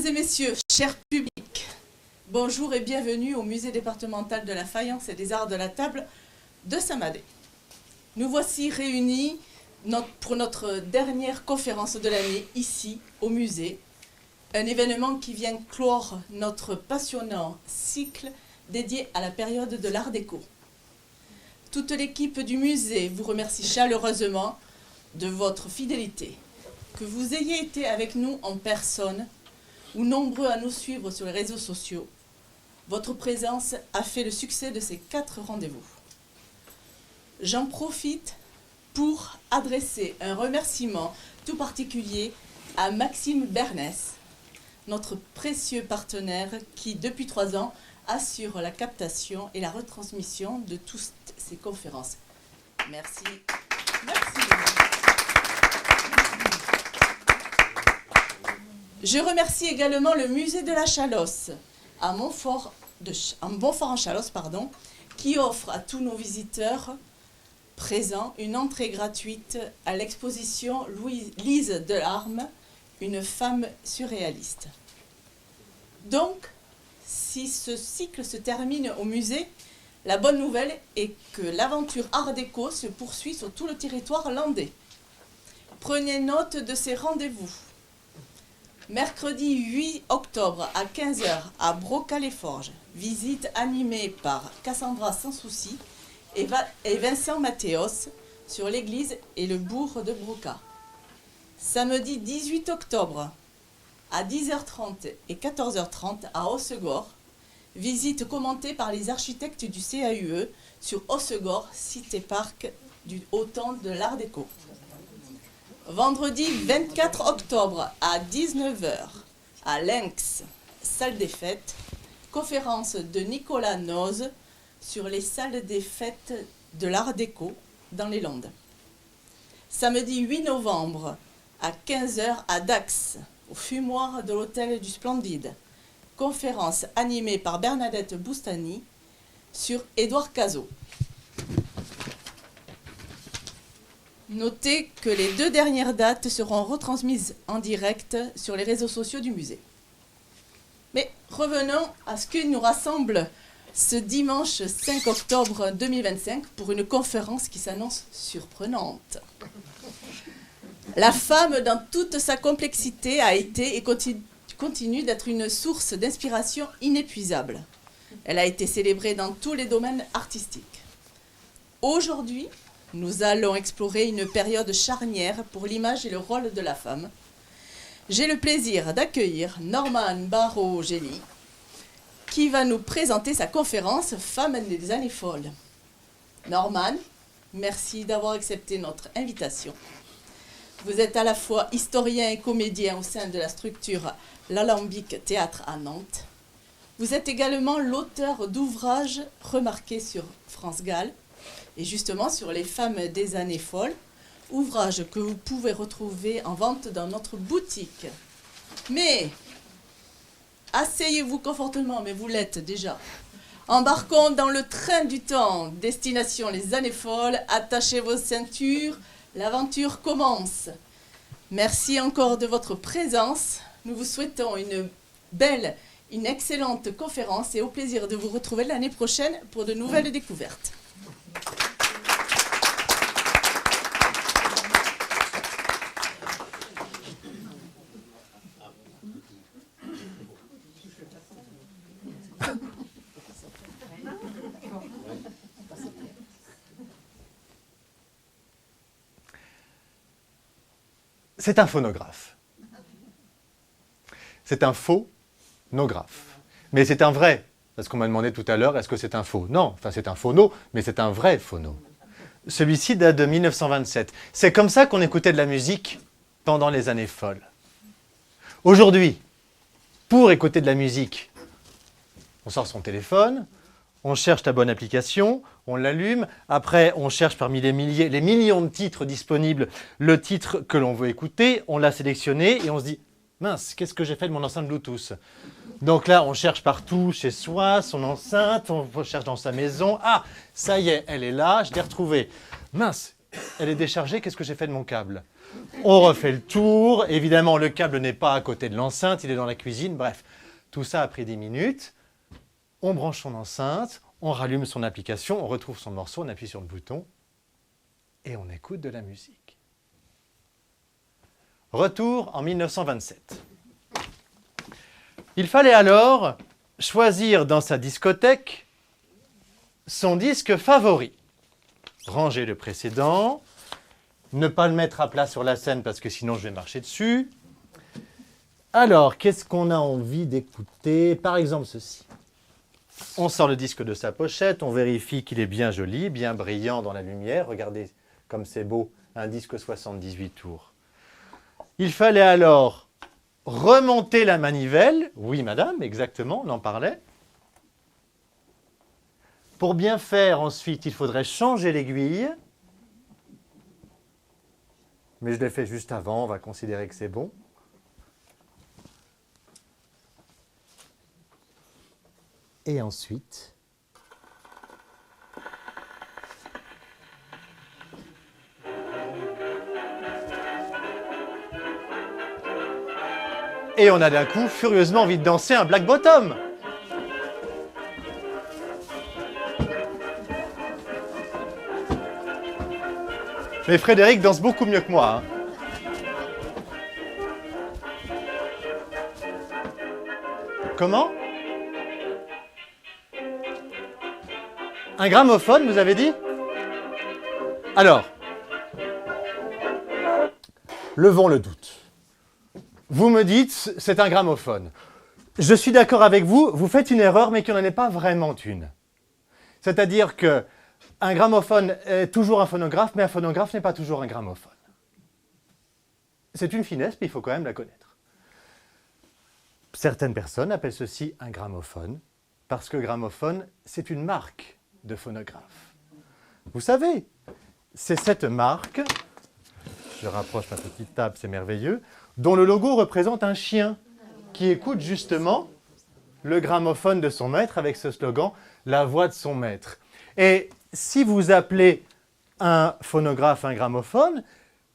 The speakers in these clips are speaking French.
Mesdames et messieurs, chers publics, bonjour et bienvenue au musée départemental de la faïence et des arts de la table de Saint-Mandé. Nous voici réunis pour notre dernière conférence de l'année ici au musée, un événement qui vient clore notre passionnant cycle dédié à la période de l'art déco. Toute l'équipe du musée vous remercie chaleureusement de votre fidélité. Que vous ayez été avec nous en personne ou nombreux à nous suivre sur les réseaux sociaux, votre présence a fait le succès de ces 4 rendez-vous. J'en profite pour adresser un remerciement tout particulier à Maxime Bernès, notre précieux partenaire qui, depuis 3 ans, assure la captation et la retransmission de toutes ces conférences. Merci. Merci. Je remercie également le musée de la Chalosse à Montfort-en-Chalosse, qui offre à tous nos visiteurs présents une entrée gratuite à l'exposition Lise Delarme, une femme surréaliste. Donc, si ce cycle se termine au musée, la bonne nouvelle est que l'aventure Art déco se poursuit sur tout le territoire landais. Prenez note de ces rendez-vous. Mercredi 8 octobre à 15h à Broca-les-Forges, visite animée par Cassandra Sansouci et Vincent Mathéos sur l'église et le bourg de Broca. Samedi 18 octobre à 10h30 et 14h30 à Hossegor, visite commentée par les architectes du CAUE sur Hossegor, cité-parc du haut temps de l'art déco. Vendredi 24 octobre à 19h à Lynx, salle des fêtes, conférence de Nicolas Noz sur les salles des fêtes de l'art déco dans les Landes. Samedi 8 novembre à 15h à Dax, au fumoir de l'hôtel du Splendide, conférence animée par Bernadette Boustani sur Édouard Cazot. Notez que les 2 dernières dates seront retransmises en direct sur les réseaux sociaux du musée. Mais revenons à ce qui nous rassemble ce dimanche 5 octobre 2025 pour une conférence qui s'annonce surprenante. La femme, dans toute sa complexité, a été et continue d'être une source d'inspiration inépuisable. Elle a été célébrée dans tous les domaines artistiques. Aujourd'hui, nous allons explorer une période charnière pour l'image et le rôle de la femme. J'ai le plaisir d'accueillir Norman Barraud-Gély, qui va nous présenter sa conférence « Femmes des années folles ». Norman, merci d'avoir accepté notre invitation. Vous êtes à la fois historien et comédien au sein de la structure L'Alambic Théâtre à Nantes. Vous êtes également l'auteur d'ouvrages remarqués sur France Gall, et justement sur les femmes des années folles, ouvrage que vous pouvez retrouver en vente dans notre boutique. Mais, asseyez-vous confortablement, mais vous l'êtes déjà. Embarquons dans le train du temps, destination les années folles, attachez vos ceintures, l'aventure commence. Merci encore de votre présence, nous vous souhaitons une excellente conférence et au plaisir de vous retrouver l'année prochaine pour de nouvelles découvertes. C'est un phonographe. C'est un faux-nographe. Mais c'est un vrai. Parce qu'on m'a demandé tout à l'heure, est-ce que c'est un faux? Non, enfin c'est un phono, mais c'est un vrai phono. Celui-ci date de 1927. C'est comme ça qu'on écoutait de la musique pendant les années folles. Aujourd'hui, pour écouter de la musique, on sort son téléphone, on cherche la bonne application, on l'allume, après on cherche parmi les millions de titres disponibles le titre que l'on veut écouter, on l'a sélectionné et on se dit « mince, qu'est-ce que j'ai fait de mon enceinte Bluetooth ?» Donc là, on cherche partout chez soi, son enceinte, on cherche dans sa maison. Ah, ça y est, elle est là, je l'ai retrouvée. Mince, elle est déchargée, qu'est-ce que j'ai fait de mon câble? On refait le tour. Évidemment, le câble n'est pas à côté de l'enceinte, il est dans la cuisine. Bref, tout ça a pris 10 minutes. On branche son enceinte, on rallume son application, on retrouve son morceau, on appuie sur le bouton et on écoute de la musique. Retour en 1927. Il fallait alors choisir dans sa discothèque son disque favori. Ranger le précédent, ne pas le mettre à plat sur la scène parce que sinon je vais marcher dessus. Alors, qu'est-ce qu'on a envie d'écouter? Par exemple ceci. On sort le disque de sa pochette, on vérifie qu'il est bien joli, bien brillant dans la lumière. Regardez comme c'est beau, un disque 78 tours. Il fallait alors remonter la manivelle. Oui, madame, exactement, on en parlait. Pour bien faire ensuite, il faudrait changer l'aiguille. Mais je l'ai fait juste avant, on va considérer que c'est bon. Et ensuite, et on a d'un coup furieusement envie de danser un black bottom. Mais Frédéric danse beaucoup mieux que moi. Comment? Un gramophone, vous avez dit? Alors, levons le doute. Vous me dites, c'est un gramophone. Je suis d'accord avec vous, vous faites une erreur, mais qu'il n'en est pas vraiment une. C'est-à-dire que un gramophone est toujours un phonographe, mais un phonographe n'est pas toujours un gramophone. C'est une finesse, mais il faut quand même la connaître. Certaines personnes appellent ceci un gramophone, parce que gramophone, c'est une marque de phonographe. Vous savez, c'est cette marque, je rapproche ma petite table, c'est merveilleux, dont le logo représente un chien qui écoute justement le gramophone de son maître avec ce slogan « La voix de son maître ». Et si vous appelez un phonographe un gramophone,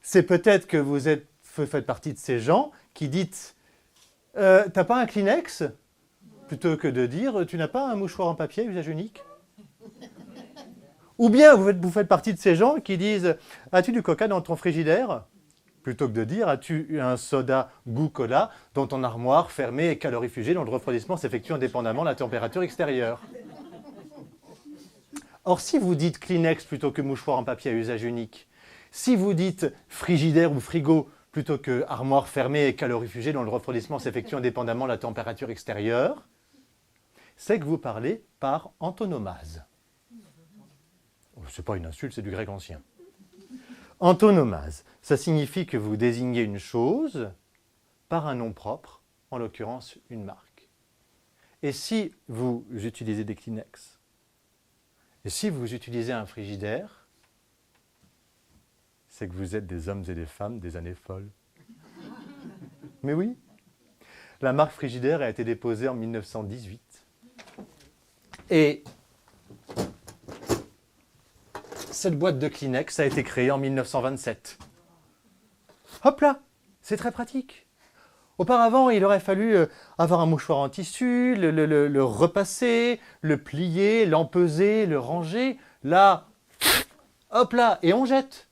c'est peut-être que vous faites partie de ces gens qui dites « T'as pas un Kleenex ?» plutôt que de dire « Tu n'as pas un mouchoir en papier, usage unique ?» Ou bien vous faites partie de ces gens qui disent « As-tu du coca dans ton frigidaire ?» plutôt que de dire « As-tu un soda goût cola dans ton armoire fermée et calorifugée dont le refroidissement s'effectue indépendamment de la température extérieure ?» Or, si vous dites Kleenex plutôt que mouchoir en papier à usage unique, si vous dites frigidaire ou frigo plutôt que armoire fermée et calorifugée dont le refroidissement s'effectue indépendamment de la température extérieure, c'est que vous parlez par antonomase. Ce n'est pas une insulte, c'est du grec ancien. Antonomase, ça signifie que vous désignez une chose par un nom propre, en l'occurrence une marque. Et si vous utilisez des Kleenex, et si vous utilisez un frigidaire, c'est que vous êtes des hommes et des femmes des années folles. Mais oui, la marque Frigidaire a été déposée en 1918. Et cette boîte de Kleenex a été créée en 1927. Hop là, c'est très pratique. Auparavant, il aurait fallu avoir un mouchoir en tissu, le repasser, le plier, l'empeser, le ranger. Là, hop là, et on jette.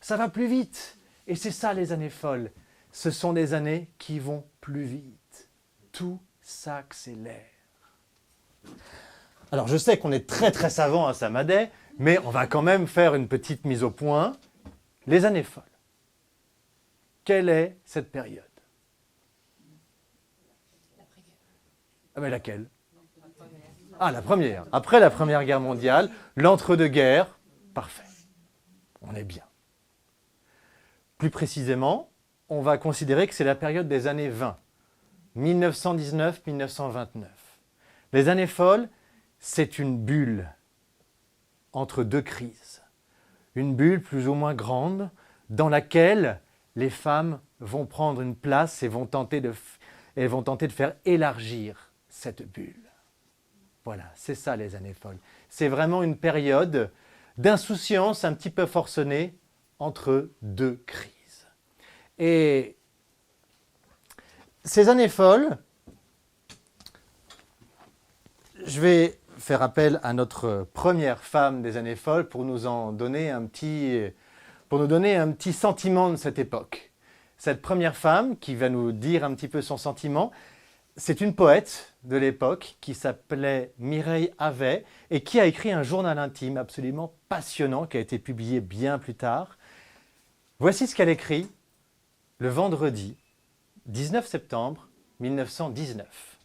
Ça va plus vite. Et c'est ça les années folles. Ce sont des années qui vont plus vite. Tout s'accélère. Alors je sais qu'on est très très savant à Samadé, mais on va quand même faire une petite mise au point. Les années folles. Quelle est cette période? Ah mais laquelle? Ah, la première. Après la Première Guerre mondiale, l'entre-deux-guerres, parfait. On est bien. Plus précisément, on va considérer que c'est la période des années 20, 1919-1929. Les années folles, c'est une bulle entre deux crises. Une bulle plus ou moins grande dans laquelle les femmes vont prendre une place et vont tenter de faire élargir cette bulle. Voilà, c'est ça les années folles. C'est vraiment une période d'insouciance un petit peu forcenée entre deux crises. Et ces années folles, je vais faire appel à notre première femme des années folles pour nous donner un petit sentiment de cette époque. Cette première femme qui va nous dire un petit peu son sentiment, c'est une poète de l'époque qui s'appelait Mireille Havet et qui a écrit un journal intime absolument passionnant qui a été publié bien plus tard. Voici ce qu'elle écrit le vendredi 19 septembre 1919.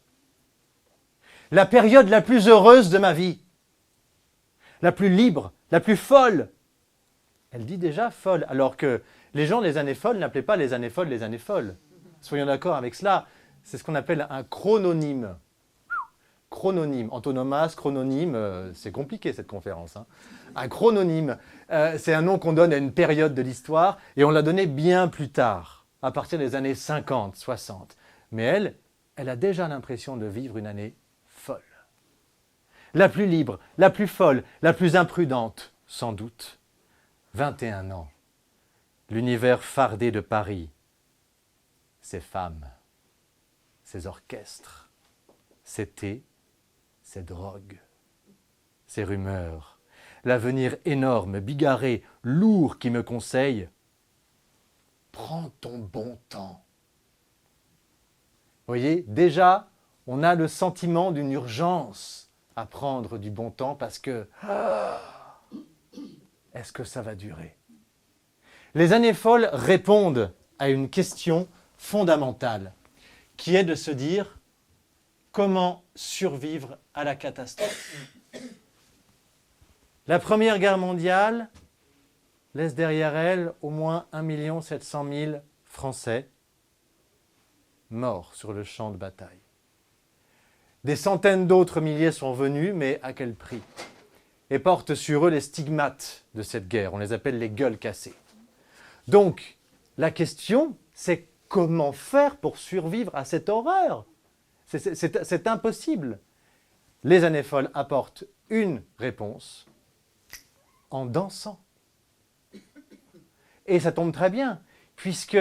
La période la plus heureuse de ma vie, la plus libre, la plus folle. Elle dit déjà folle, alors que les gens les années folles n'appelaient pas les années folles. Soyons d'accord avec cela, c'est ce qu'on appelle un chrononyme. Chrononyme, antonomasse, chrononyme, c'est compliqué cette conférence. Hein. Un chrononyme, c'est un nom qu'on donne à une période de l'histoire et on l'a donné bien plus tard, à partir des années 50, 60. Mais elle a déjà l'impression de vivre une année folle. La plus libre, la plus folle, la plus imprudente, sans doute. 21 ans. L'univers fardé de Paris. Ces femmes, ces orchestres, ces thés, ces drogues, ces rumeurs. L'avenir énorme, bigarré, lourd qui me conseille. Prends ton bon temps. Vous voyez, déjà, on a le sentiment d'une urgence à prendre du bon temps parce que est-ce que ça va durer? Les années folles répondent à une question fondamentale qui est de se dire comment survivre à la catastrophe. La Première Guerre mondiale laisse derrière elle au moins 1 700 000 Français morts sur le champ de bataille. Des centaines d'autres milliers sont venus, mais à quel prix? Et portent sur eux les stigmates de cette guerre. On les appelle les gueules cassées. Donc, la question, c'est comment faire pour survivre à cette horreur? C'est impossible. Les années folles apportent une réponse en dansant. Et ça tombe très bien, puisque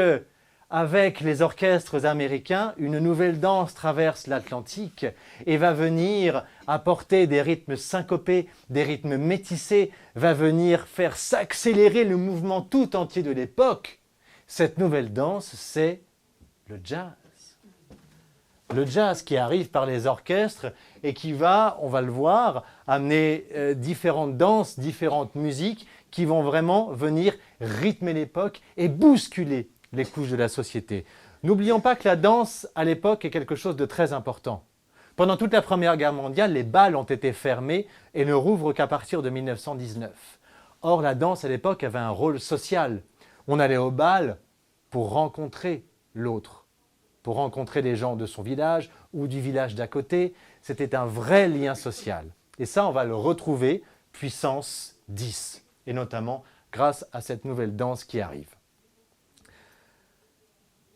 avec les orchestres américains, une nouvelle danse traverse l'Atlantique et va venir apporter des rythmes syncopés, des rythmes métissés, va venir faire s'accélérer le mouvement tout entier de l'époque. Cette nouvelle danse, c'est le jazz. Le jazz qui arrive par les orchestres et qui va, on va le voir, amener différentes danses, différentes musiques qui vont vraiment venir rythmer l'époque et bousculer les couches de la société. N'oublions pas que la danse, à l'époque, est quelque chose de très important. Pendant toute la Première Guerre mondiale, les bals ont été fermés et ne rouvrent qu'à partir de 1919. Or, la danse, à l'époque, avait un rôle social. On allait au bal pour rencontrer l'autre, pour rencontrer les gens de son village ou du village d'à côté. C'était un vrai lien social. Et ça, on va le retrouver puissance 10, et notamment grâce à cette nouvelle danse qui arrive.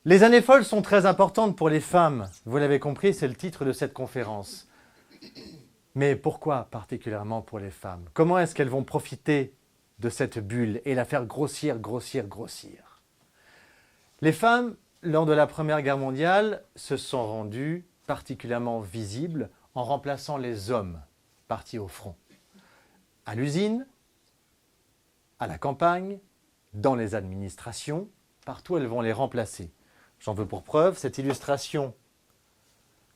Les années folles sont très importantes pour les femmes. Vous l'avez compris, c'est le titre de cette conférence. Mais pourquoi particulièrement pour les femmes? Comment est-ce qu'elles vont profiter de cette bulle et la faire grossir, grossir, grossir? Les femmes, lors de la Première Guerre mondiale, se sont rendues particulièrement visibles en remplaçant les hommes partis au front. À l'usine, à la campagne, dans les administrations, partout elles vont les remplacer. J'en veux pour preuve cette illustration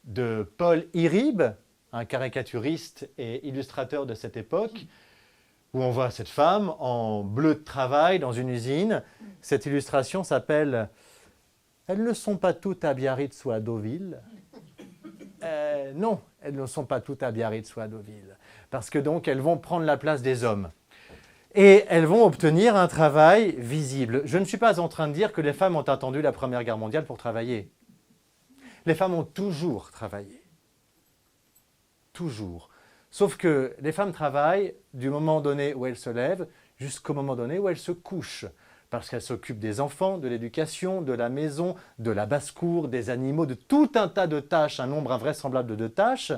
de Paul Iribe, un caricaturiste et illustrateur de cette époque, où on voit cette femme en bleu de travail dans une usine. Cette illustration s'appelle « Elles ne sont pas toutes à Biarritz ou à Deauville ». Non, elles ne sont pas toutes à Biarritz ou à Deauville, parce que donc elles vont prendre la place des hommes. Et elles vont obtenir un travail visible. Je ne suis pas en train de dire que les femmes ont attendu la Première Guerre mondiale pour travailler. Les femmes ont toujours travaillé. Toujours. Sauf que les femmes travaillent du moment donné où elles se lèvent jusqu'au moment donné où elles se couchent. Parce qu'elles s'occupent des enfants, de l'éducation, de la maison, de la basse-cour, des animaux, de tout un tas de tâches, un nombre invraisemblable de tâches.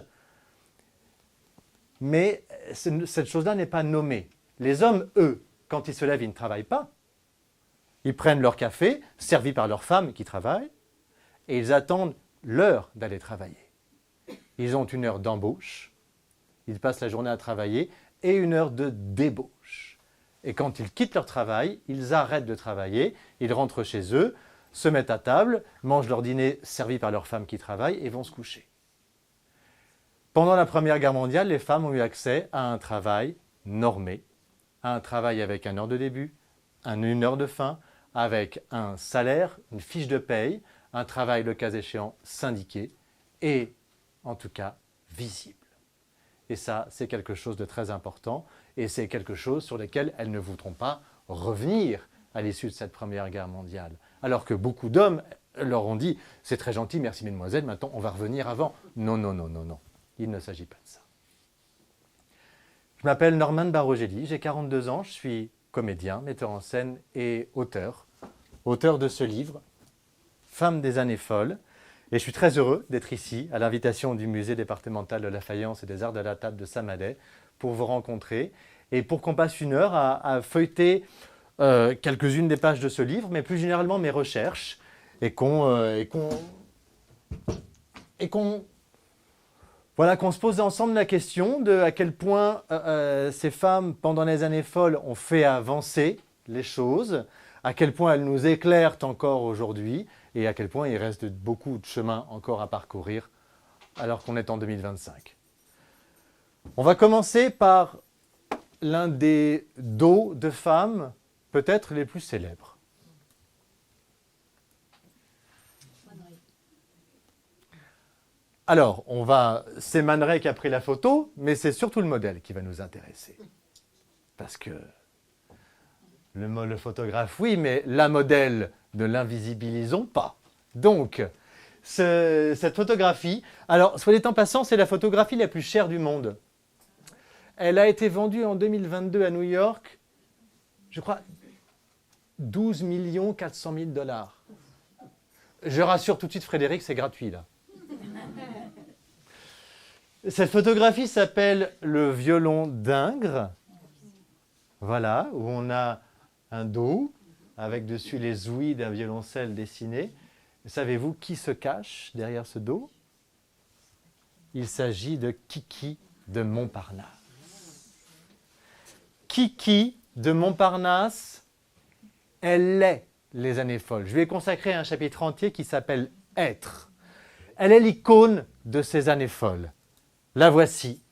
Mais cette chose-là n'est pas nommée. Les hommes, eux, quand ils se lèvent, ils ne travaillent pas. Ils prennent leur café, servi par leurs femmes qui travaillent, et ils attendent l'heure d'aller travailler. Ils ont une heure d'embauche, ils passent la journée à travailler, et une heure de débauche. Et quand ils quittent leur travail, ils arrêtent de travailler, ils rentrent chez eux, se mettent à table, mangent leur dîner servi par leurs femmes qui travaillent et vont se coucher. Pendant la Première Guerre mondiale, les femmes ont eu accès à un travail normé, à un travail avec une heure de début, une heure de fin, avec un salaire, une fiche de paye, un travail le cas échéant syndiqué et en tout cas visible. Et ça, c'est quelque chose de très important et c'est quelque chose sur lequel elles ne voudront pas revenir à l'issue de cette Première Guerre mondiale. Alors que beaucoup d'hommes leur ont dit « c'est très gentil, merci mesdemoiselles, maintenant on va revenir avant ». Non, non, non, non, non, il ne s'agit pas de ça. Je m'appelle Norman Barogeli, j'ai 42 ans, je suis comédien, metteur en scène et auteur de ce livre, Femmes des années folles. Et je suis très heureux d'être ici, à l'invitation du musée départemental de la faïence et des arts de la table de Saint-Mandé, pour vous rencontrer et pour qu'on passe une heure à feuilleter quelques-unes des pages de ce livre, mais plus généralement mes recherches, et qu'on se pose ensemble la question de à quel point ces femmes, pendant les années folles, ont fait avancer les choses, à quel point elles nous éclairent encore aujourd'hui, et à quel point il reste beaucoup de chemin encore à parcourir, alors qu'on est en 2025. On va commencer par l'un des dos de femmes, peut-être les plus célèbres. Alors, c'est Man Ray qui a pris la photo, mais c'est surtout le modèle qui va nous intéresser. Parce que le photographe, oui, mais la modèle, ne l'invisibilisons pas. Donc, cette photographie, alors, soit dit en passant, c'est la photographie la plus chère du monde. Elle a été vendue en 2022 à New York, je crois, 12 400 000 $. Je rassure tout de suite Frédéric, c'est gratuit là. Cette photographie s'appelle Le violon d'Ingres. Voilà, où on a un dos avec dessus les ouïes d'un violoncelle dessiné. Savez-vous qui se cache derrière ce dos? Il s'agit de Kiki de Montparnasse. Kiki de Montparnasse, elle est les années folles. Je lui ai consacré un chapitre entier qui s'appelle « Être ». Elle est l'icône de ces années folles. La voici,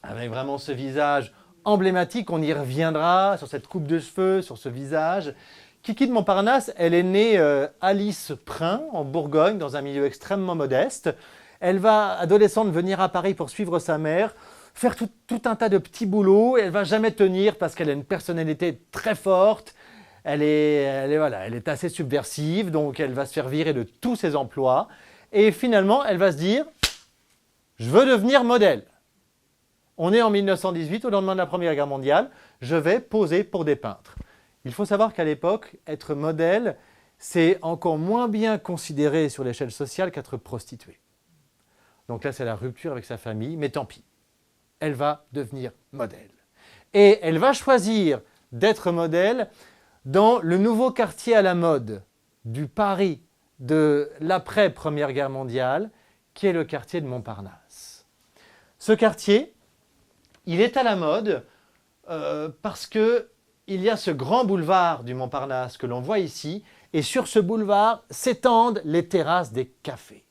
avec vraiment ce visage emblématique, on y reviendra, sur cette coupe de cheveux, sur ce visage. Kiki de Montparnasse, elle est née Alice Prin, en Bourgogne, dans un milieu extrêmement modeste. Elle va, adolescente, venir à Paris pour suivre sa mère, faire tout un tas de petits boulots. Elle ne va jamais tenir parce qu'elle a une personnalité très forte. Elle est assez subversive, donc elle va se faire virer de tous ses emplois. Et finalement, elle va se dire « Je veux devenir modèle ». On est en 1918, au lendemain de la Première Guerre mondiale. Je vais poser pour des peintres. Il faut savoir qu'à l'époque, être modèle, c'est encore moins bien considéré sur l'échelle sociale qu'être prostituée. Donc là, c'est la rupture avec sa famille, mais tant pis. Elle va devenir modèle. Et elle va choisir d'être modèle dans le nouveau quartier à la mode du Paris de l'après-Première Guerre mondiale, qui est le quartier de Montparnasse. Ce quartier, il est à la mode parce qu'il y a ce grand boulevard du Montparnasse que l'on voit ici, et sur ce boulevard s'étendent les terrasses des cafés.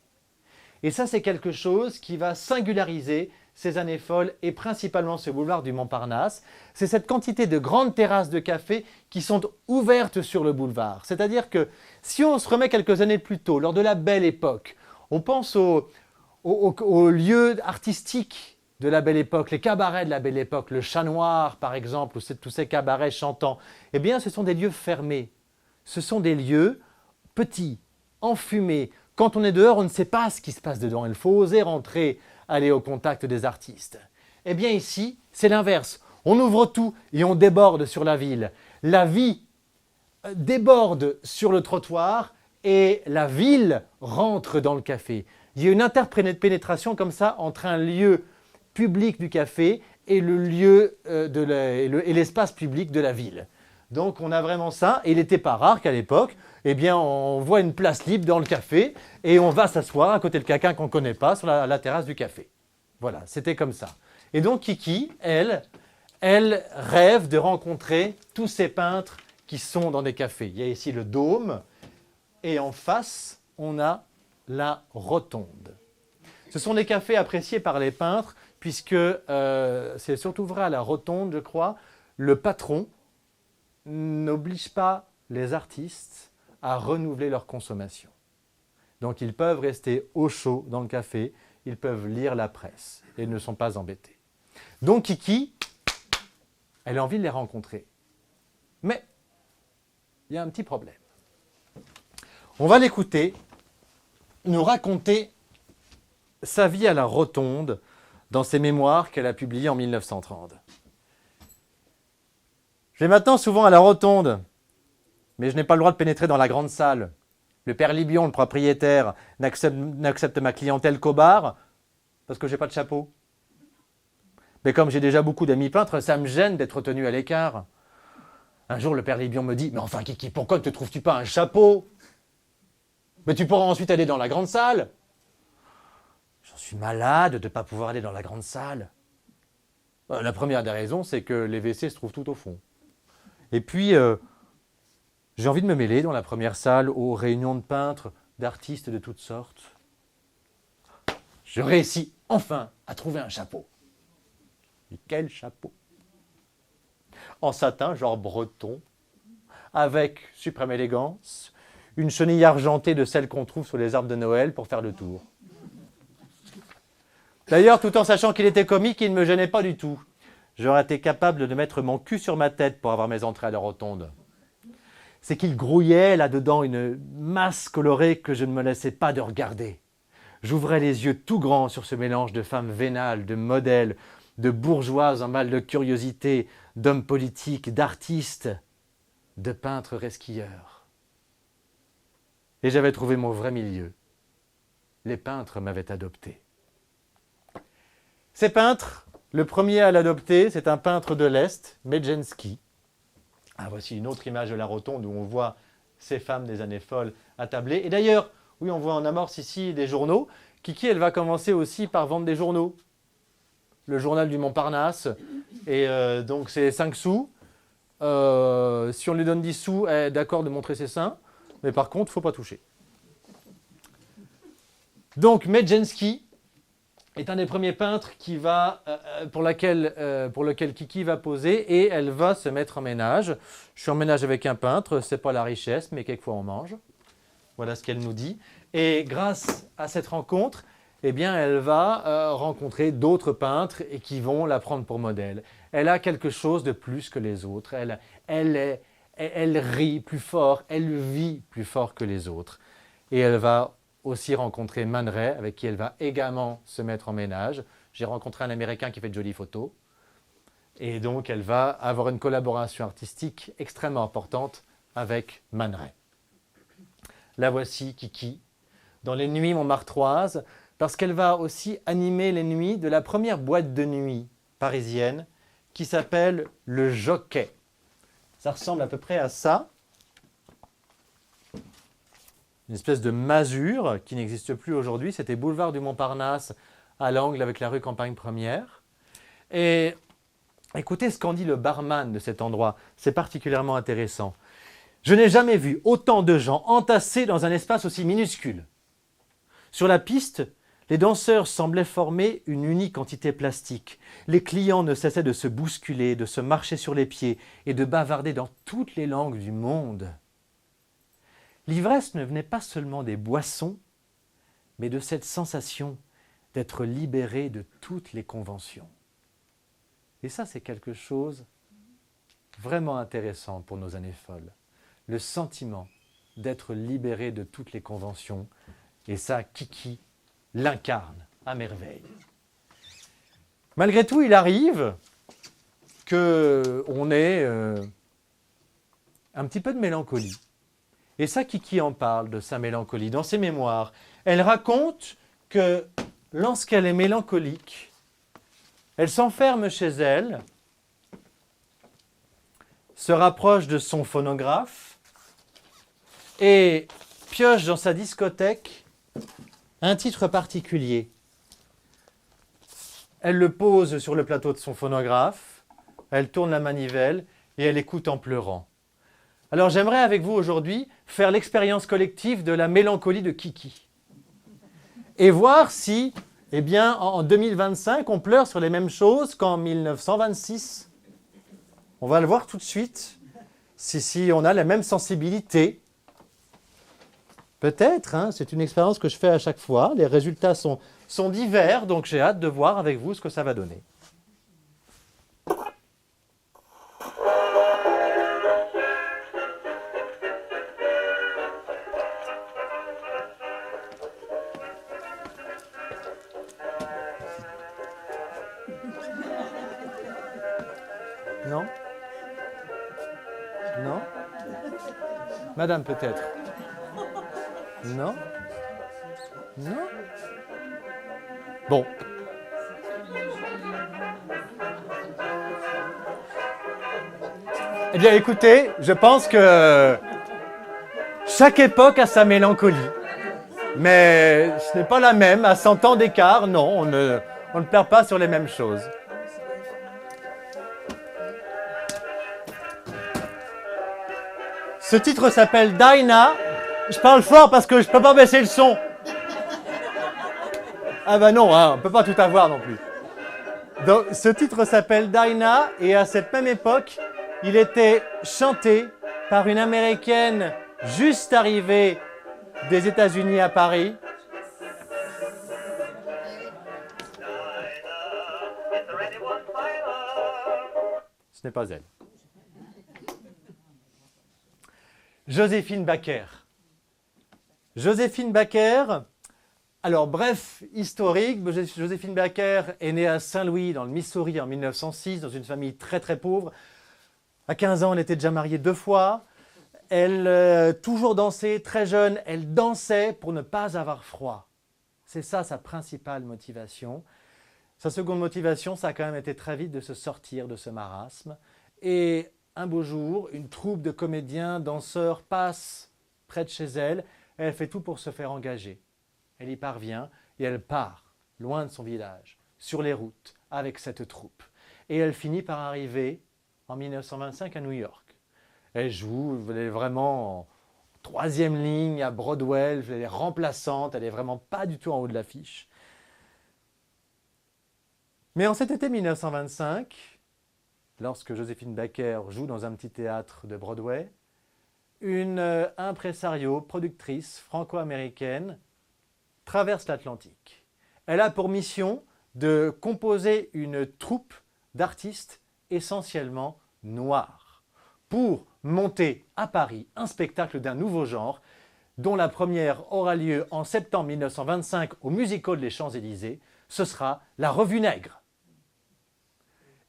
Et ça, c'est quelque chose qui va singulariser ces années folles, et principalement ce boulevard du Montparnasse. C'est cette quantité de grandes terrasses de café qui sont ouvertes sur le boulevard. C'est-à-dire que si on se remet quelques années plus tôt, lors de la Belle Époque, on pense aux lieux artistiques de la Belle Époque, les cabarets de la Belle Époque, le Chat Noir par exemple, ou tous ces cabarets chantants, eh bien ce sont des lieux fermés. Ce sont des lieux petits, enfumés. Quand on est dehors, on ne sait pas ce qui se passe dedans. Il faut oser rentrer, aller au contact des artistes. Eh bien ici, c'est l'inverse. On ouvre tout et on déborde sur la ville. La vie déborde sur le trottoir et la ville rentre dans le café. Il y a une interpénétration comme ça entre un lieu public du café et le lieu et l'espace public de la ville. Donc on a vraiment ça. Et il n'était pas rare qu'à l'époque, eh bien, on voit une place libre dans le café et on va s'asseoir à côté de quelqu'un qu'on ne connaît pas sur la terrasse du café. Voilà, c'était comme ça. Et donc Kiki, elle rêve de rencontrer tous ces peintres qui sont dans des cafés. Il y a ici le Dôme et en face, on a la Rotonde. Ce sont des cafés appréciés par les peintres puisque c'est surtout vrai à la Rotonde, je crois, le patron n'oblige pas les artistes à renouveler leur consommation. Donc ils peuvent rester au chaud dans le café, ils peuvent lire la presse et ne sont pas embêtés. Donc Kiki, elle a envie de les rencontrer. Mais il y a un petit problème. On va l'écouter nous raconter sa vie à la Rotonde dans ses mémoires qu'elle a publiées en 1930. Je vais maintenant souvent à la Rotonde, mais je n'ai pas le droit de pénétrer dans la grande salle. Le père Libion, le propriétaire, n'accepte ma clientèle qu'au bar parce que je n'ai pas de chapeau. Mais comme j'ai déjà beaucoup d'amis peintres, ça me gêne d'être tenu à l'écart. Un jour, le père Libion me dit « Mais enfin, Kiki, pourquoi ne te trouves-tu pas un chapeau ? Mais tu pourras ensuite aller dans la grande salle. » J'en suis malade de ne pas pouvoir aller dans la grande salle. La première des raisons, c'est que les WC se trouvent tout au fond. Et puis, j'ai envie de me mêler dans la première salle aux réunions de peintres, d'artistes de toutes sortes. Je réussis enfin à trouver un chapeau. Et quel chapeau! En satin, genre breton, avec suprême élégance, une chenille argentée de celle qu'on trouve sur les arbres de Noël pour faire le tour. D'ailleurs, tout en sachant qu'il était comique, il ne me gênait pas du tout. J'aurais été capable de mettre mon cul sur ma tête pour avoir mes entrées à la Rotonde. C'est qu'il grouillait là-dedans une masse colorée que je ne me laissais pas de regarder. J'ouvrais les yeux tout grands sur ce mélange de femmes vénales, de modèles, de bourgeoises en mal de curiosité, d'hommes politiques, d'artistes, de peintres resquilleurs. Et j'avais trouvé mon vrai milieu. Les peintres m'avaient adopté. Ces peintres, le premier à l'adopter, c'est un peintre de l'Est, Medjenski. Ah, voici une autre image de la Rotonde où on voit ces femmes des années folles attablées. Et d'ailleurs, oui, on voit en amorce ici des journaux. Kiki, elle va commencer aussi par vendre des journaux. Le journal du Montparnasse, et donc c'est 5 sous. Si on lui donne 10 sous, elle est d'accord de montrer ses seins, mais par contre, il ne faut pas toucher. Donc Medjenski est un des premiers peintres pour lequel Kiki va poser, et elle va se mettre en ménage. Je suis en ménage avec un peintre, ce n'est pas la richesse, mais quelquefois on mange. Voilà ce qu'elle nous dit. Et grâce à cette rencontre, eh bien, elle va rencontrer d'autres peintres et qui vont la prendre pour modèle. Elle a quelque chose de plus que les autres. Elle rit plus fort, elle vit plus fort que les autres. Et elle va aussi rencontrer Man Ray, avec qui elle va également se mettre en ménage. J'ai rencontré un Américain qui fait de jolies photos. Et donc, elle va avoir une collaboration artistique extrêmement importante avec Man Ray. La voici, Kiki, dans les nuits montmartroises, parce qu'elle va aussi animer les nuits de la première boîte de nuit parisienne qui s'appelle le Jockey. Ça ressemble à peu près à ça. Une espèce de masure qui n'existe plus aujourd'hui. C'était boulevard du Montparnasse à l'angle avec la rue Campagne Première. Et écoutez ce qu'en dit le barman de cet endroit. C'est particulièrement intéressant. Je n'ai jamais vu autant de gens entassés dans un espace aussi minuscule. Sur la piste, les danseurs semblaient former une unique entité plastique. Les clients ne cessaient de se bousculer, de se marcher sur les pieds et de bavarder dans toutes les langues du monde. L'ivresse ne venait pas seulement des boissons, mais de cette sensation d'être libéré de toutes les conventions. Et ça, c'est quelque chose vraiment intéressant pour nos années folles. Le sentiment d'être libéré de toutes les conventions. Et ça, Kiki l'incarne à merveille. Malgré tout, il arrive qu'on ait un petit peu de mélancolie. Et ça, Kiki en parle de sa mélancolie dans ses mémoires. Elle raconte que lorsqu'elle est mélancolique, elle s'enferme chez elle, se rapproche de son phonographe et pioche dans sa discothèque un titre particulier. Elle le pose sur le plateau de son phonographe, elle tourne la manivelle et elle écoute en pleurant. Alors j'aimerais avec vous aujourd'hui faire l'expérience collective de la mélancolie de Kiki et voir si, eh bien, en 2025, on pleure sur les mêmes choses qu'en 1926. On va le voir tout de suite, si on a la même sensibilité. Peut-être, hein, c'est une expérience que je fais à chaque fois. Les résultats sont divers, donc j'ai hâte de voir avec vous ce que ça va donner. Non? Non? Madame, peut-être? Non? Non? Bon. Eh bien, écoutez, je pense que chaque époque a sa mélancolie. Mais ce n'est pas la même. À 100 ans d'écart, non, on ne perd pas sur les mêmes choses. Ce titre s'appelle Dinah. Je parle fort parce que je ne peux pas baisser le son. Ah ben non, hein, on ne peut pas tout avoir non plus. Donc, ce titre s'appelle Dinah et à cette même époque, il était chanté par une Américaine juste arrivée des États-Unis à Paris. Ce n'est pas elle. Joséphine Baker. Joséphine Baker, alors bref, historique, Joséphine Baker est née à Saint-Louis dans le Missouri en 1906, dans une famille très très pauvre. À 15 ans, elle était déjà mariée 2 fois. Elle toujours dansé, très jeune, elle dansait pour ne pas avoir froid. C'est ça sa principale motivation. Sa seconde motivation, ça a quand même été très vite de se sortir de ce marasme. Et un beau jour, une troupe de comédiens, danseurs passe près de chez elle. Elle fait tout pour se faire engager. Elle y parvient et elle part, loin de son village, sur les routes, avec cette troupe. Et elle finit par arriver en 1925 à New York. Elle joue, elle est vraiment en 3e ligne à Broadway, elle est remplaçante, elle n'est vraiment pas du tout en haut de l'affiche. Mais en cet été 1925, lorsque Joséphine Baker joue dans un petit théâtre de Broadway, une impresario, productrice franco-américaine, traverse l'Atlantique. Elle a pour mission de composer une troupe d'artistes essentiellement noirs pour monter à Paris un spectacle d'un nouveau genre dont la première aura lieu en septembre 1925 au Music Hall des Champs-Élysées. Ce sera la Revue Nègre.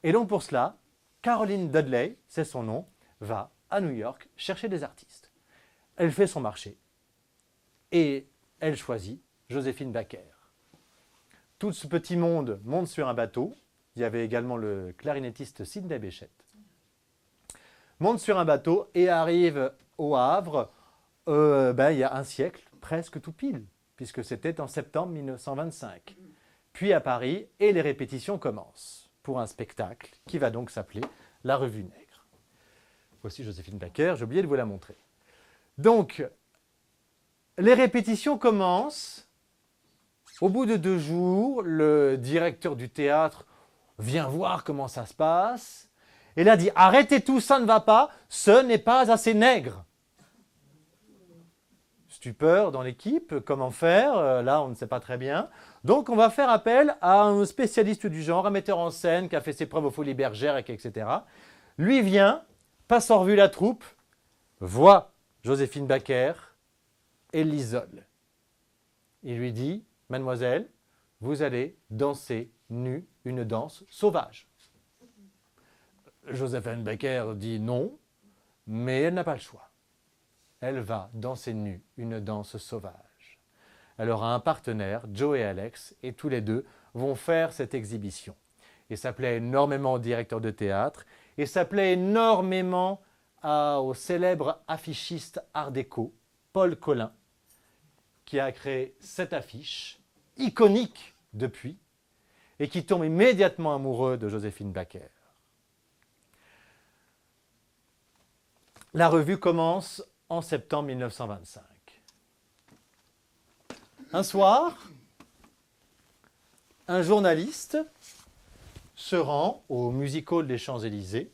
Et donc pour cela, Caroline Dudley, c'est son nom, va à New York chercher des artistes. Elle fait son marché et elle choisit Joséphine Baker. Tout ce petit monde monte sur un bateau. Il y avait également le clarinettiste Sidney Bechet. Monte sur un bateau et arrive au Havre il y a un siècle, presque tout pile, puisque c'était en septembre 1925. Puis à Paris, et les répétitions commencent pour un spectacle qui va donc s'appeler La Revue Nègre. Voici Joséphine Baker, j'ai oublié de vous la montrer. Donc, les répétitions commencent. Au bout de 2 jours, le directeur du théâtre vient voir comment ça se passe. Et là dit « Arrêtez tout, ça ne va pas, ce n'est pas assez nègre ». Stupeur dans l'équipe, comment faire? Là, on ne sait pas très bien. Donc, on va faire appel à un spécialiste du genre, un metteur en scène qui a fait ses preuves aux Folies Bergères, etc. Lui vient, passe en revue la troupe, voit Joséphine Baker et l'isole. Il lui dit « Mademoiselle, vous allez danser nue une danse sauvage ». Joséphine Baker dit non, mais elle n'a pas le choix. Elle va danser nue une danse sauvage. Elle aura un partenaire, Joe et Alex, et tous les deux vont faire cette exhibition. Et ça plaît énormément au directeur de théâtre, et ça plaît énormément au célèbre affichiste art déco, Paul Colin, qui a créé cette affiche, iconique depuis, et qui tombe immédiatement amoureux de Joséphine Baker. La revue commence en septembre 1925. Un soir, un journaliste se rend au Music Hall des Champs-Élysées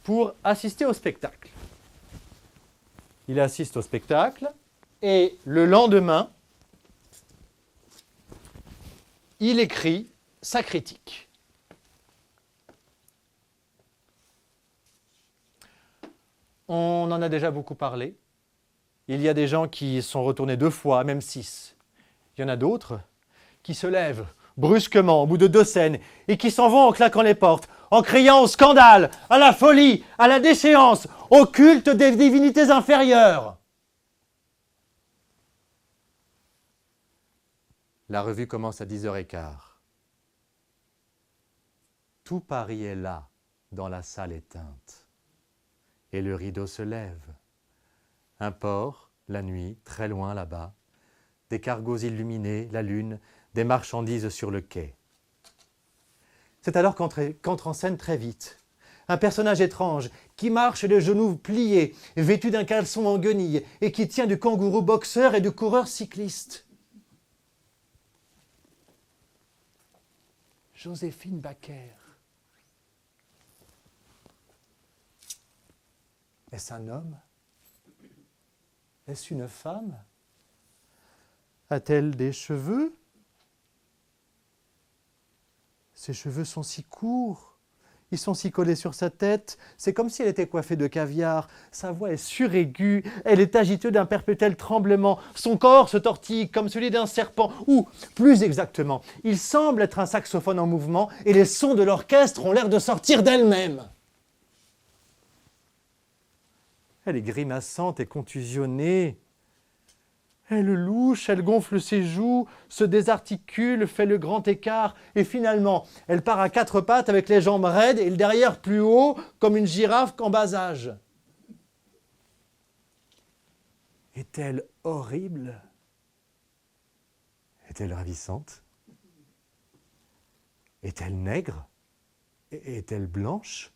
pour assister au spectacle. Il assiste au spectacle et le lendemain, il écrit sa critique. On en a déjà beaucoup parlé. Il y a des gens qui sont retournés 2 fois, même 6. Il y en a d'autres qui se lèvent brusquement au bout de 2 scènes et qui s'en vont en claquant les portes, en criant au scandale, à la folie, à la déchéance, au culte des divinités inférieures. La revue commence à 10h15. Tout Paris est là, dans la salle éteinte. Et le rideau se lève. Un port, la nuit, très loin là-bas, des cargos illuminés, la lune, des marchandises sur le quai. C'est alors qu'entre en scène très vite un personnage étrange qui marche les genoux pliés, vêtu d'un caleçon en guenilles et qui tient du kangourou boxeur et du coureur cycliste. Joséphine Baker. Est-ce un homme? Est-ce une femme? A-t-elle des cheveux? Ses cheveux sont si courts, ils sont si collés sur sa tête, c'est comme si elle était coiffée de caviar. Sa voix est suraiguë, elle est agitée d'un perpétuel tremblement, son corps se tortille comme celui d'un serpent, ou, plus exactement, il semble être un saxophone en mouvement et les sons de l'orchestre ont l'air de sortir d'elle-même. Elle est grimaçante et contusionnée. Elle louche, elle gonfle ses joues, se désarticule, fait le grand écart, et finalement, elle part à 4 pattes avec les jambes raides et le derrière plus haut, comme une girafe en bas âge. Est-elle horrible? Est-elle ravissante? Est-elle nègre? Est-elle blanche?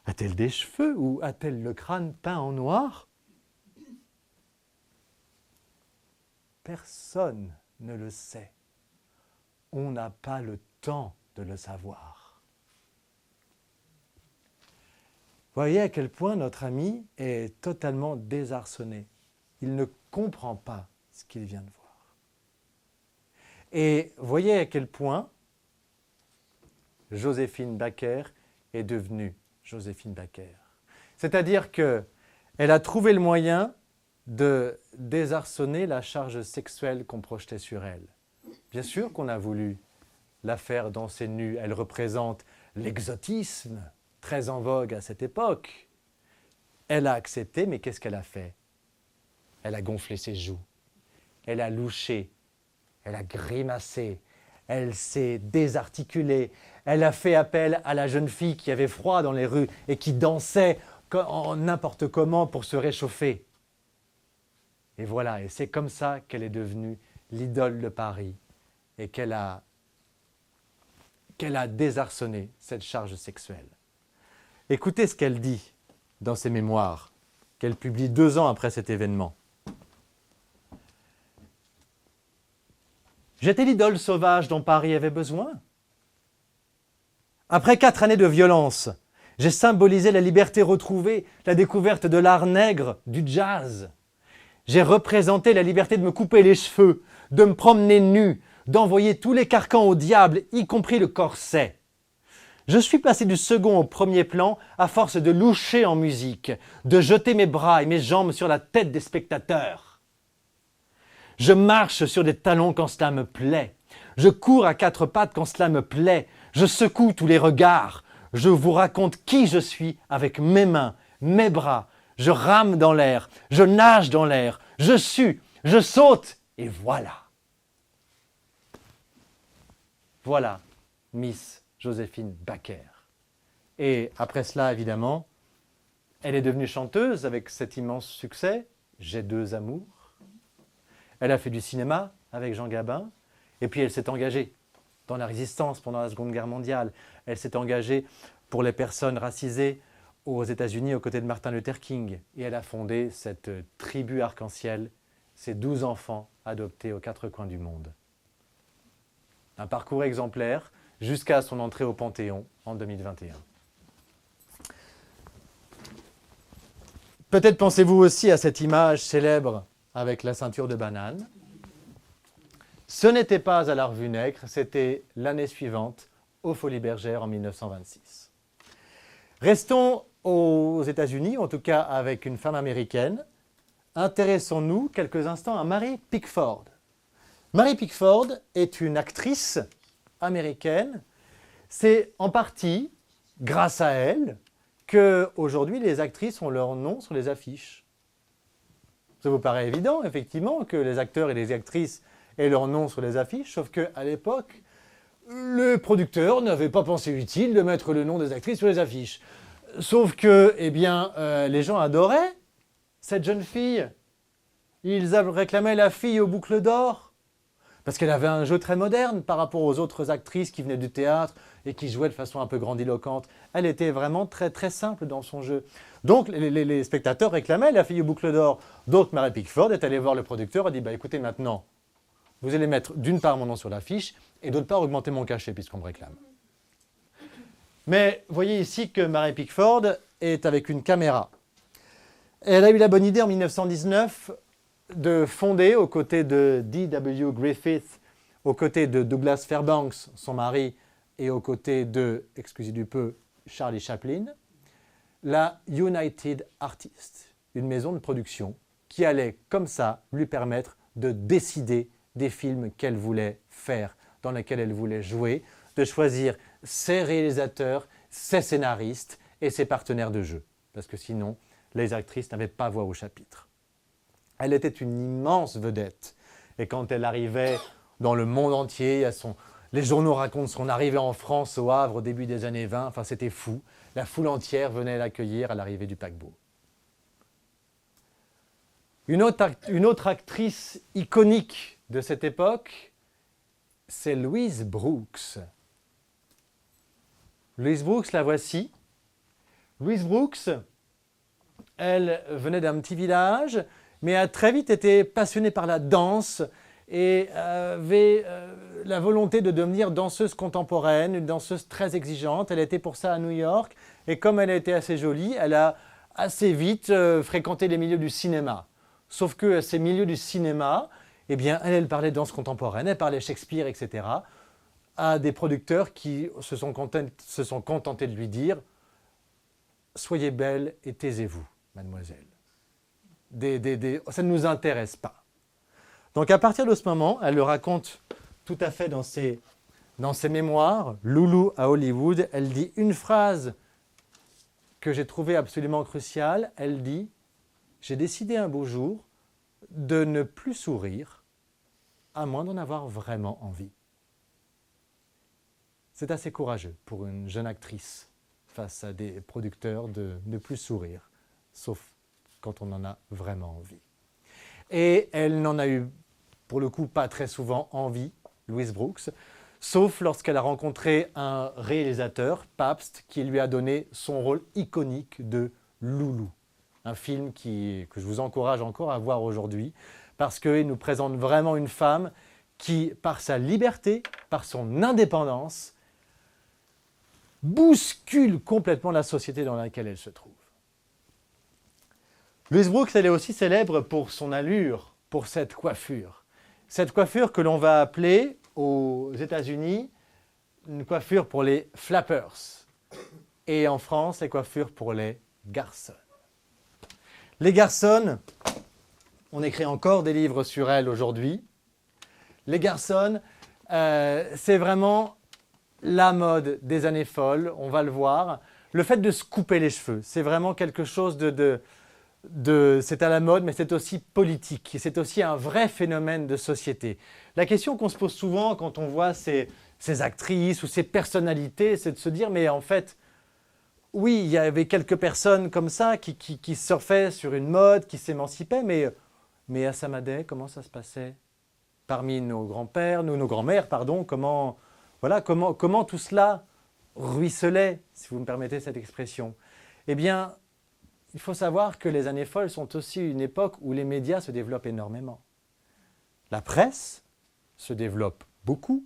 A-t-elle des cheveux ou a-t-elle le crâne peint en noir? Personne ne le sait. On n'a pas le temps de le savoir. Voyez à quel point notre ami est totalement désarçonné. Il ne comprend pas ce qu'il vient de voir. Et voyez à quel point Joséphine Baker est devenue Joséphine Baker. C'est-à-dire qu'elle a trouvé le moyen de désarçonner la charge sexuelle qu'on projetait sur elle. Bien sûr qu'on a voulu la faire danser nue. Elle représente l'exotisme, très en vogue à cette époque. Elle a accepté, mais qu'est-ce qu'elle a fait? Elle a gonflé ses joues, elle a louché, elle a grimacé, elle s'est désarticulée, elle a fait appel à la jeune fille qui avait froid dans les rues et qui dansait n'importe comment pour se réchauffer. Et voilà, et c'est comme ça qu'elle est devenue l'idole de Paris et qu'elle a désarçonné cette charge sexuelle. Écoutez ce qu'elle dit dans ses mémoires, qu'elle publie 2 ans après cet événement. J'étais l'idole sauvage dont Paris avait besoin. Après 4 années de violence, j'ai symbolisé la liberté retrouvée, la découverte de l'art nègre, du jazz. J'ai représenté la liberté de me couper les cheveux, de me promener nu, d'envoyer tous les carcans au diable, y compris le corset. Je suis passé du second au premier plan à force de loucher en musique, de jeter mes bras et mes jambes sur la tête des spectateurs. Je marche sur des talons quand cela me plaît. Je cours à 4 pattes quand cela me plaît. Je secoue tous les regards. Je vous raconte qui je suis avec mes mains, mes bras. Je rame dans l'air, je nage dans l'air, je sue, je saute, et voilà. Voilà Miss Joséphine Baker. Et après cela, évidemment, Elle est devenue chanteuse avec cet immense succès, J'ai deux amours. Elle a fait du cinéma avec Jean Gabin. Et puis elle s'est engagée dans la résistance pendant la Seconde Guerre mondiale. Elle s'est engagée pour les personnes racisées aux États-Unis aux côtés de Martin Luther King. Et elle a fondé cette tribu arc-en-ciel, ses 12 enfants adoptés aux 4 coins du monde. Un parcours exemplaire jusqu'à son entrée au Panthéon en 2021. Peut-être pensez-vous aussi à cette image célèbre avec la ceinture de banane. Ce n'était pas à la Revue Nègre, c'était l'année suivante, aux Folies Bergères en 1926. Restons aux États-Unis, en tout cas avec une femme américaine. Intéressons-nous quelques instants à Mary Pickford. Mary Pickford est une actrice américaine. C'est en partie grâce à elle qu'aujourd'hui les actrices ont leur nom sur les affiches. Ça vous paraît évident, effectivement, que les acteurs et les actrices aient leur nom sur les affiches, sauf qu'à l'époque, le producteur n'avait pas pensé utile de mettre le nom des actrices sur les affiches. Sauf que, eh bien, les gens adoraient cette jeune fille. Ils réclamaient la fille aux boucles d'or. Parce qu'elle avait un jeu très moderne par rapport aux autres actrices qui venaient du théâtre et qui jouaient de façon un peu grandiloquente. Elle était vraiment très très simple dans son jeu. Donc les spectateurs réclamaient la fille aux boucles d'or. Donc Mary Pickford est allée voir le producteur et a dit « écoutez maintenant, vous allez mettre d'une part mon nom sur l'affiche et d'autre part augmenter mon cachet puisqu'on me réclame. » Mais voyez ici que Mary Pickford est avec une caméra. Elle a eu la bonne idée en 1919 de fonder aux côtés de D.W. Griffith, aux côtés de Douglas Fairbanks, son mari, et aux côtés de, excusez du peu, Charlie Chaplin, la United Artists, une maison de production qui allait comme ça lui permettre de décider des films qu'elle voulait faire, dans lesquels elle voulait jouer, de choisir ses réalisateurs, ses scénaristes et ses partenaires de jeu. Parce que sinon, les actrices n'avaient pas voix au chapitre. Elle était une immense vedette. Et quand elle arrivait dans le monde entier, les journaux racontent son arrivée en France au Havre au début des années 20. Enfin, c'était fou. La foule entière venait l'accueillir à l'arrivée du paquebot. Une autre actrice iconique de cette époque, c'est Louise Brooks. Louise Brooks, la voici. Louise Brooks, elle venait d'un petit village, mais a très vite été passionnée par la danse et avait la volonté de devenir danseuse contemporaine, une danseuse très exigeante. Elle était pour ça à New York et comme elle était assez jolie, elle a assez vite fréquenté les milieux du cinéma. Sauf que ces milieux du cinéma, eh bien, elle parlait danse contemporaine, elle parlait Shakespeare, etc. à des producteurs qui se sont contentés de lui dire « Soyez belle et taisez-vous, mademoiselle. Ça ne nous intéresse pas. » Donc à partir de ce moment, elle le raconte tout à fait dans ses mémoires, Loulou à Hollywood, elle dit une phrase que j'ai trouvée absolument cruciale. Elle dit « J'ai décidé un beau jour de ne plus sourire, à moins d'en avoir vraiment envie. » C'est assez courageux pour une jeune actrice face à des producteurs de ne plus sourire, sauf quand on en a vraiment envie. Et elle n'en a eu, pour le coup, pas très souvent envie, Louise Brooks, sauf lorsqu'elle a rencontré un réalisateur, Pabst, qui lui a donné son rôle iconique de Loulou. Un film que je vous encourage encore à voir aujourd'hui, parce qu'il nous présente vraiment une femme qui, par sa liberté, par son indépendance, bouscule complètement la société dans laquelle elle se trouve. Louise Brooks, elle est aussi célèbre pour son allure, pour cette coiffure. Cette coiffure que l'on va appeler aux États-Unis une coiffure pour les flappers. Et en France, les coiffures pour les garçons. Les garçons, on écrit encore des livres sur elles aujourd'hui. Les garçons, c'est vraiment la mode des années folles, on va le voir. Le fait de se couper les cheveux, c'est vraiment quelque chose c'est à la mode, mais c'est aussi politique. C'est aussi un vrai phénomène de société. La question qu'on se pose souvent quand on voit ces actrices ou ces personnalités, c'est de se dire, mais en fait, oui, il y avait quelques personnes comme ça qui surfaient sur une mode, qui s'émancipaient, mais à Samadé, comment ça se passait? Parmi nos grands-pères, nos grands-mères, pardon, comment tout cela ruisselait, si vous me permettez cette expression? Eh bien, il faut savoir que les années folles sont aussi une époque où les médias se développent énormément. La presse se développe beaucoup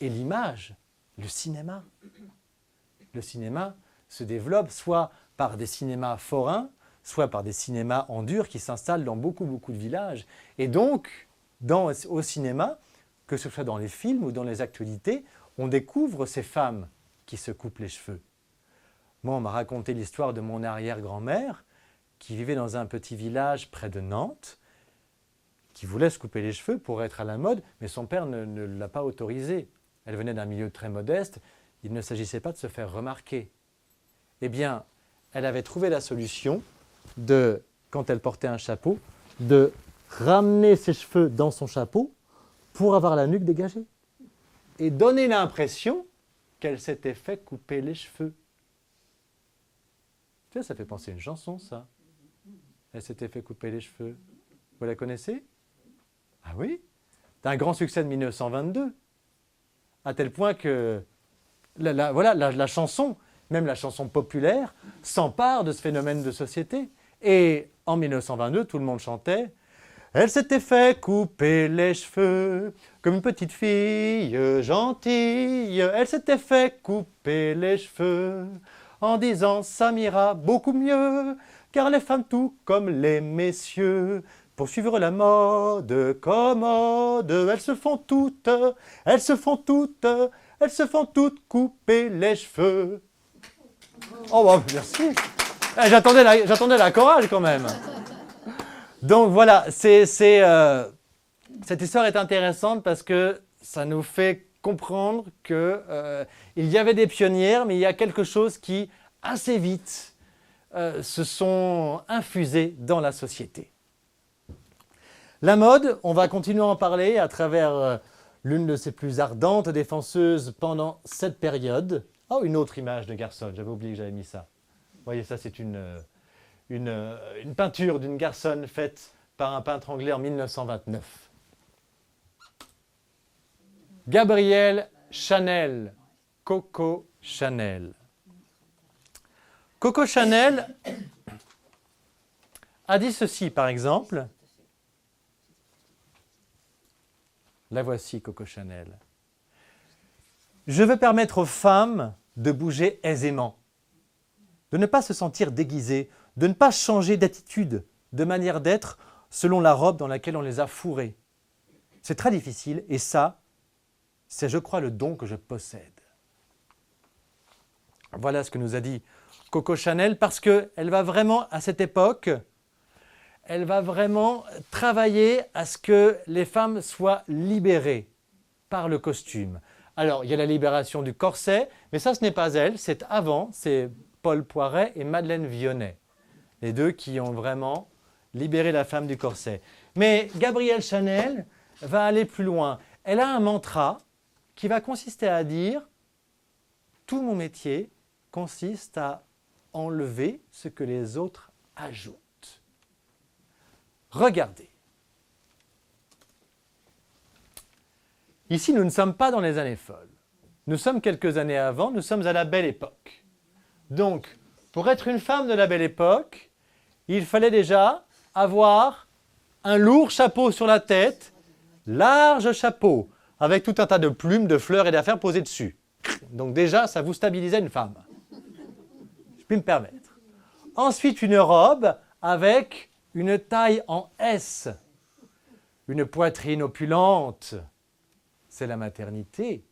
et l'image, le cinéma. Le cinéma se développe soit par des cinémas forains, soit par des cinémas en dur qui s'installent dans beaucoup de villages. Et donc, au cinéma, que ce soit dans les films ou dans les actualités, on découvre ces femmes qui se coupent les cheveux. Moi, on m'a raconté l'histoire de mon arrière-grand-mère qui vivait dans un petit village près de Nantes, qui voulait se couper les cheveux pour être à la mode, mais son père ne l'a pas autorisé. Elle venait d'un milieu très modeste, il ne s'agissait pas de se faire remarquer. Eh bien, elle avait trouvé la solution de, quand elle portait un chapeau, de ramener ses cheveux dans son chapeau pour avoir la nuque dégagée et donner l'impression qu'elle s'était fait couper les cheveux. Tu vois, ça fait penser à une chanson, ça. Elle s'était fait couper les cheveux. Vous la connaissez? Ah oui? D'un grand succès de 1922. À tel point que la chanson, même la chanson populaire, s'empare de ce phénomène de société. Et en 1922, tout le monde chantait « Elle s'était fait couper les cheveux comme une petite fille gentille. Elle s'était fait couper les cheveux en disant « ça m'ira beaucoup mieux, car les femmes tout comme les messieurs, pour suivre la mode commode, elles se font toutes couper les cheveux. » Oh, bah, merci. J'attendais la chorale quand même. Donc voilà, cette histoire est intéressante parce que ça nous fait comprendre qu'il y avait des pionnières, mais il y a quelque chose qui, assez vite, se sont infusés dans la société. La mode, on va continuer à en parler à travers l'une de ses plus ardentes défenseuses pendant cette période. Oh, une autre image de garçonne, j'avais oublié que j'avais mis ça. Vous voyez, ça c'est une peinture d'une garçonne faite par un peintre anglais en 1929. Gabrielle Chanel, Coco Chanel. Coco Chanel a dit ceci, par exemple. La voici, Coco Chanel. Je veux permettre aux femmes de bouger aisément, de ne pas se sentir déguisées, de ne pas changer d'attitude, de manière d'être selon la robe dans laquelle on les a fourrées. C'est très difficile et ça, c'est, je crois, le don que je possède. Voilà ce que nous a dit Coco Chanel, parce qu'elle va vraiment, à cette époque, elle va vraiment travailler à ce que les femmes soient libérées par le costume. Alors, il y a la libération du corset, mais ça, ce n'est pas elle, c'est avant, c'est Paul Poiret et Madeleine Vionnet, les deux qui ont vraiment libéré la femme du corset. Mais Gabrielle Chanel va aller plus loin. Elle a un mantra qui va consister à dire « Tout mon métier consiste à enlever ce que les autres ajoutent. » Regardez. Ici, nous ne sommes pas dans les années folles. Nous sommes quelques années avant, nous sommes à la Belle Époque. Donc, pour être une femme de la Belle Époque, il fallait déjà avoir un lourd chapeau sur la tête, large chapeau, avec tout un tas de plumes, de fleurs et d'affaires posées dessus. Donc déjà, ça vous stabilisait une femme. Je puis me permettre. Ensuite, une robe avec une taille en S, une poitrine opulente, c'est la maternité.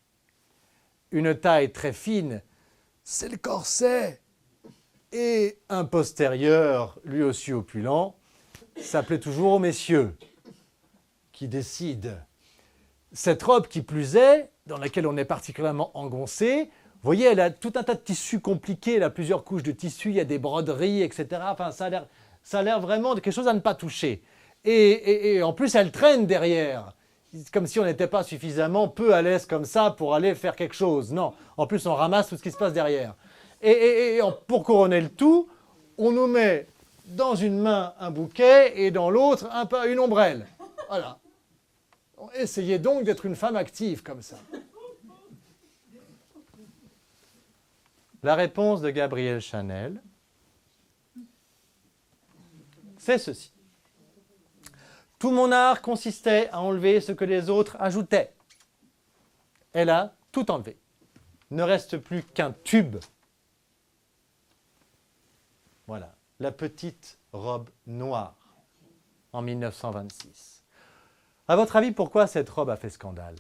Une taille très fine, c'est le corset. Et un postérieur, lui aussi opulent, ça plaît toujours aux messieurs qui décident. Cette robe qui plus est, dans laquelle on est particulièrement engoncé, vous voyez, elle a tout un tas de tissus compliqués, elle a plusieurs couches de tissus, il y a des broderies, etc. Enfin, ça a l'air vraiment de quelque chose à ne pas toucher. Et en plus, elle traîne derrière. Comme si on n'était pas suffisamment peu à l'aise comme ça pour aller faire quelque chose. Non, en plus, on ramasse tout ce qui se passe derrière. pour couronner le tout, on nous met dans une main un bouquet et dans l'autre une ombrelle. Voilà. Essayez donc d'être une femme active comme ça. La réponse de Gabrielle Chanel, c'est ceci. Tout mon art consistait à enlever ce que les autres ajoutaient. Elle a tout enlevé. Ne reste plus qu'un tube. Voilà, la petite robe noire en 1926. À votre avis, pourquoi cette robe a fait scandale?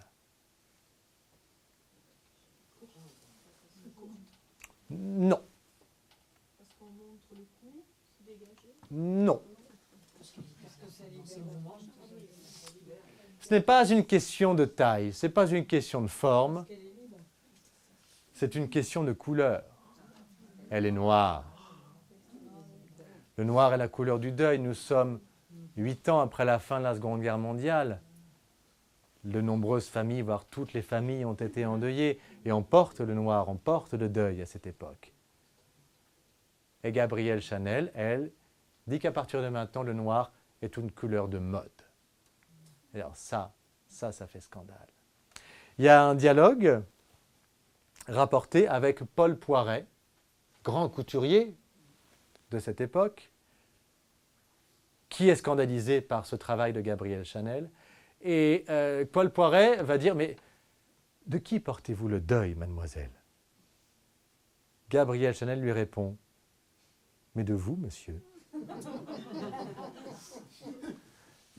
Non. Non. Ce n'est pas une question de taille, ce n'est pas une question de forme, c'est une question de couleur. Elle est noire. Le noir est la couleur du deuil. Nous sommes 8 ans après la fin de la Seconde Guerre mondiale. De nombreuses familles, voire toutes les familles, ont été endeuillées. Et on porte le noir, on porte le deuil à cette époque. Et Gabrielle Chanel, elle, dit qu'à partir de maintenant, le noir est une couleur de mode. Et alors ça fait scandale. Il y a un dialogue rapporté avec Paul Poiret, grand couturier de cette époque, qui est scandalisé par ce travail de Gabrielle Chanel. Et Paul Poiret va dire « Mais de qui portez-vous le deuil, mademoiselle ?» Gabrielle Chanel lui répond « Mais de vous, monsieur. »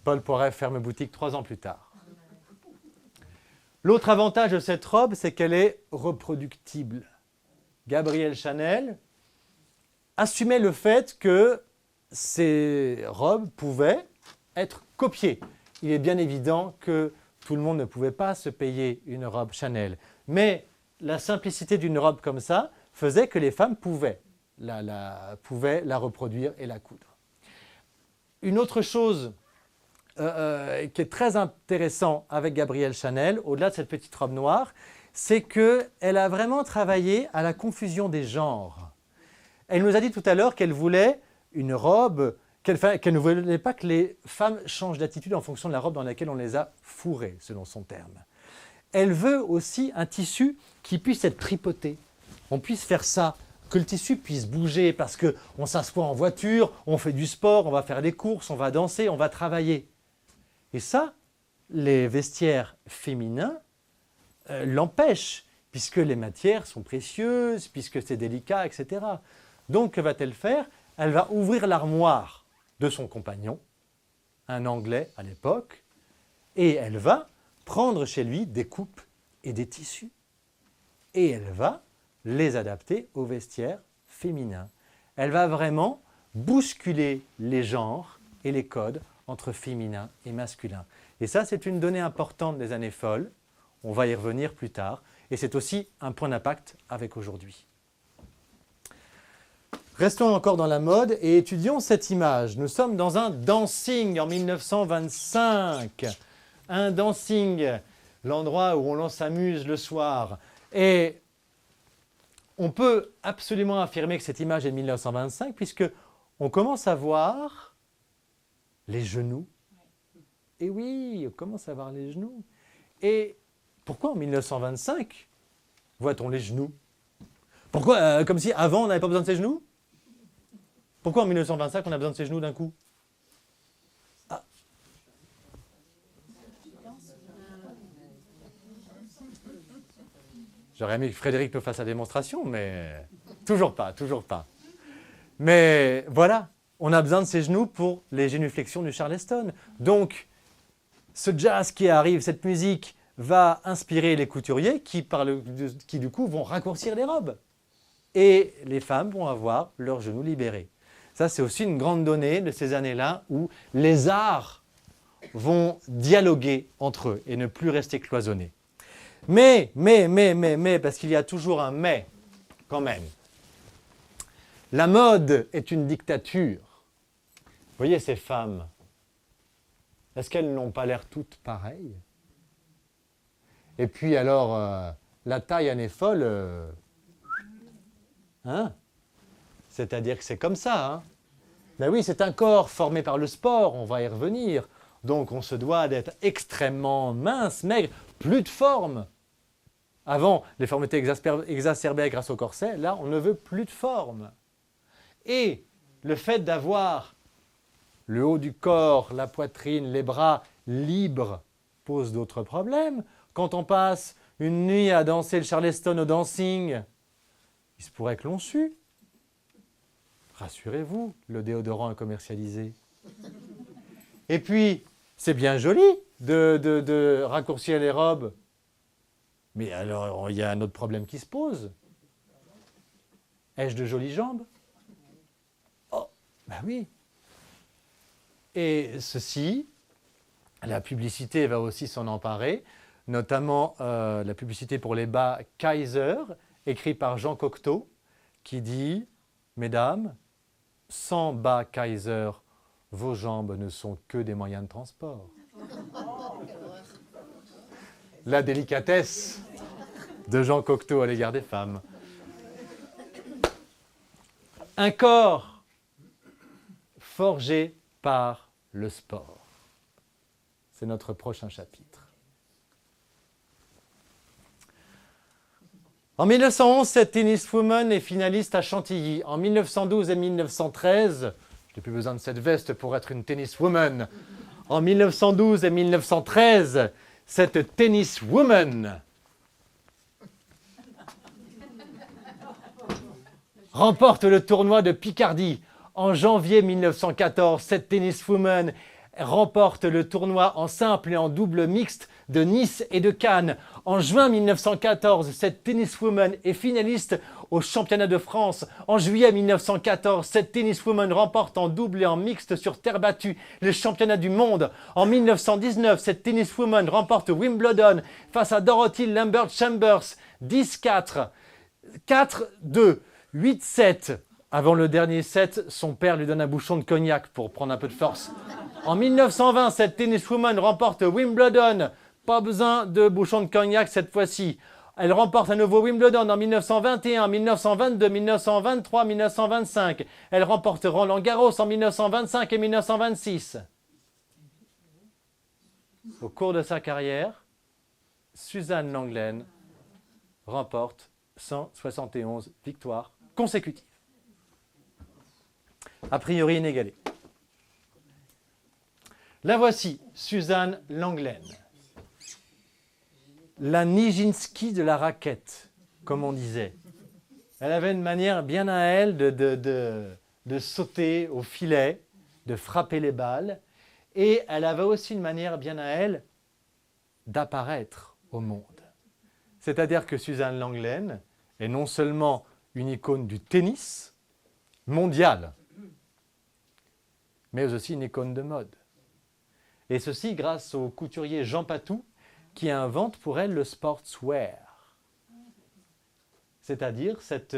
Paul Poiret ferme boutique 3 ans plus tard. L'autre avantage de cette robe, c'est qu'elle est reproductible. Gabrielle Chanel assumait le fait que ces robes pouvaient être copiées. Il est bien évident que tout le monde ne pouvait pas se payer une robe Chanel. Mais la simplicité d'une robe comme ça faisait que les femmes pouvaient la reproduire et la coudre. Une autre chose qui est très intéressant avec Gabrielle Chanel, au-delà de cette petite robe noire, c'est qu'elle a vraiment travaillé à la confusion des genres. Elle nous a dit tout à l'heure qu'elle voulait une robe, qu'elle ne voulait pas que les femmes changent d'attitude en fonction de la robe dans laquelle on les a fourrées, selon son terme. Elle veut aussi un tissu qui puisse être tripoté. On puisse faire ça, que le tissu puisse bouger parce qu'on s'assoit en voiture, on fait du sport, on va faire des courses, on va danser, on va travailler. Et ça, les vestiaires féminins l'empêchent, puisque les matières sont précieuses, puisque c'est délicat, etc. Donc, que va-t-elle faire? Elle va ouvrir l'armoire de son compagnon, un Anglais à l'époque, et elle va prendre chez lui des coupes et des tissus. Et elle va les adapter aux vestiaires féminins. Elle va vraiment bousculer les genres et les codes entre féminin et masculin. Et ça, c'est une donnée importante des années folles. On va y revenir plus tard. Et c'est aussi un point d'impact avec aujourd'hui. Restons encore dans la mode et étudions cette image. Nous sommes dans un dancing en 1925. Un dancing, l'endroit où on s'amuse le soir. Et on peut absolument affirmer que cette image est de 1925 puisque on commence à voir les genoux. Et oui, on commence à voir les genoux. Et pourquoi en 1925 voit-on les genoux? Pourquoi comme si avant on n'avait pas besoin de ses genoux? Pourquoi en 1925 on a besoin de ses genoux d'un coup? J'aurais aimé que Frédéric nous fasse la démonstration, mais toujours pas, toujours pas. Mais voilà, on a besoin de ses genoux pour les génuflexions du Charleston. Donc, ce jazz qui arrive, cette musique, va inspirer les couturiers qui du coup, vont raccourcir les robes. Et les femmes vont avoir leurs genoux libérés. Ça, c'est aussi une grande donnée de ces années-là où les arts vont dialoguer entre eux et ne plus rester cloisonnés. Mais, parce qu'il y a toujours un mais, quand même. La mode est une dictature. Vous voyez ces femmes, est-ce qu'elles n'ont pas l'air toutes pareilles? Et puis alors, la taille en est folle. Hein? C'est-à-dire que c'est comme ça. Hein? Ben oui, c'est un corps formé par le sport, on va y revenir. Donc on se doit d'être extrêmement mince, maigre, plus de forme. Avant, les formes étaient exacerbées grâce au corset, là on ne veut plus de forme. Et le fait d'avoir le haut du corps, la poitrine, les bras libres pose d'autres problèmes. Quand on passe une nuit à danser le Charleston au dancing, il se pourrait que l'on sue. Rassurez-vous, le déodorant est commercialisé. Et puis, c'est bien joli de raccourcir les robes. Mais alors, il y a un autre problème qui se pose. Ai-je de jolies jambes? Oh, ben oui. Et ceci, la publicité va aussi s'en emparer, notamment la publicité pour les bas Kaiser, écrit par Jean Cocteau, qui dit « Mesdames, sans bas Kaiser, vos jambes ne sont que des moyens de transport. » La délicatesse de Jean Cocteau à l'égard des femmes. Un corps forgé par le sport. C'est notre prochain chapitre. En 1911, cette tenniswoman est finaliste à Chantilly. En 1912 et 1913, je n'ai plus besoin de cette veste pour être une tenniswoman. En 1912 et 1913, cette tenniswoman remporte le tournoi de Picardie. En janvier 1914, cette tenniswoman remporte le tournoi en simple et en double mixte de Nice et de Cannes. En juin 1914, cette tenniswoman est finaliste au championnat de France. En juillet 1914, cette tenniswoman remporte en double et en mixte sur terre battue les championnats du monde. En 1919, cette tenniswoman remporte Wimbledon face à Dorothy Lambert Chambers 10-4, 4-2, 8-7. Avant le dernier set, son père lui donne un bouchon de cognac pour prendre un peu de force. En 1920, cette tenniswoman remporte Wimbledon. Pas besoin de bouchon de cognac cette fois-ci. Elle remporte à nouveau Wimbledon en 1921, 1922, 1923, 1925. Elle remporte Roland-Garros en 1925 et 1926. Au cours de sa carrière, Suzanne Lenglen remporte 171 victoires consécutives. A priori inégalées. La voici, Suzanne Lenglen. La Nijinsky de la raquette, comme on disait. Elle avait une manière bien à elle de sauter au filet, de frapper les balles, et elle avait aussi une manière bien à elle d'apparaître au monde. C'est-à-dire que Suzanne Lenglen est non seulement une icône du tennis mondial, mais aussi une icône de mode. Et ceci grâce au couturier Jean Patou, qui invente pour elle le sportswear. C'est-à-dire cette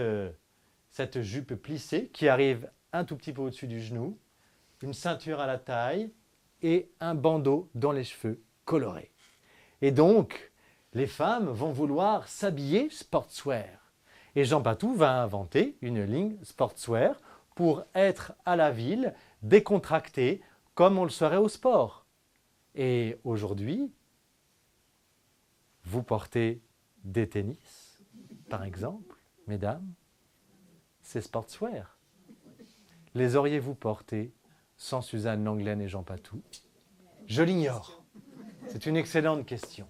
jupe plissée qui arrive un tout petit peu au-dessus du genou, une ceinture à la taille et un bandeau dans les cheveux colorés. Et donc, les femmes vont vouloir s'habiller sportswear. Et Jean Patou va inventer une ligne sportswear pour être à la ville, décontracté, comme on le serait au sport. Et aujourd'hui, vous portez des tennis, par exemple, mesdames, c'est sportswear. Les auriez-vous portés sans Suzanne Lenglen et Jean Patou? Je l'ignore. C'est une excellente question.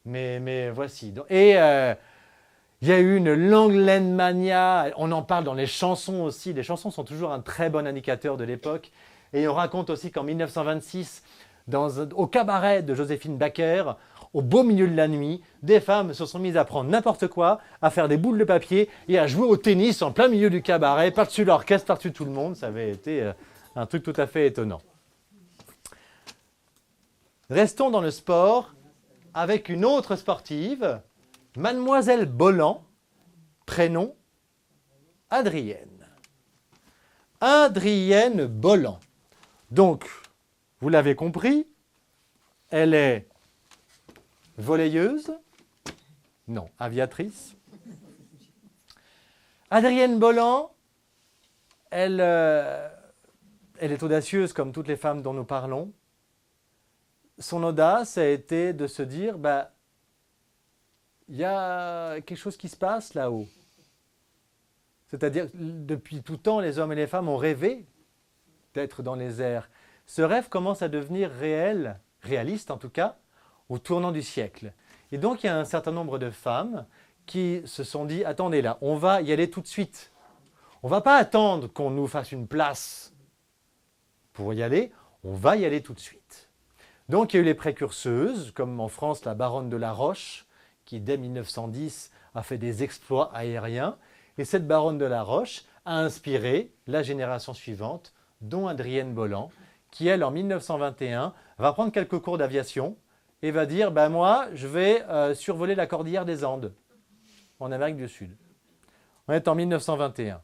Mais voici. Et il y a eu une Lenglen mania, on en parle dans les chansons aussi. Les chansons sont toujours un très bon indicateur de l'époque. Et on raconte aussi qu'en 1926, au cabaret de Joséphine Baker, au beau milieu de la nuit, des femmes se sont mises à prendre n'importe quoi, à faire des boules de papier et à jouer au tennis en plein milieu du cabaret, par-dessus l'orchestre, par-dessus tout le monde. Ça avait été un truc tout à fait étonnant. Restons dans le sport avec une autre sportive, Mademoiselle Bolland, prénom Adrienne. Adrienne Bolland. Donc, vous l'avez compris, elle est volleyeuse, non, aviatrice. Adrienne Bolland, elle est audacieuse comme toutes les femmes dont nous parlons. Son audace a été de se dire, il y a quelque chose qui se passe là-haut. C'est-à-dire, depuis tout temps, les hommes et les femmes ont rêvé d'être dans les airs. Ce rêve commence à devenir réel, réaliste en tout cas, au tournant du siècle. Et donc, il y a un certain nombre de femmes qui se sont dit, attendez là, on va y aller tout de suite. On ne va pas attendre qu'on nous fasse une place pour y aller, on va y aller tout de suite. Donc, il y a eu les précurseuses, comme en France la baronne de la Roche, qui dès 1910 a fait des exploits aériens. Et cette baronne de la Roche a inspiré la génération suivante, dont Adrienne Bolland, qui elle, en 1921, va prendre quelques cours d'aviation et va dire, moi, je vais survoler la cordillère des Andes, en Amérique du Sud. On est en 1921.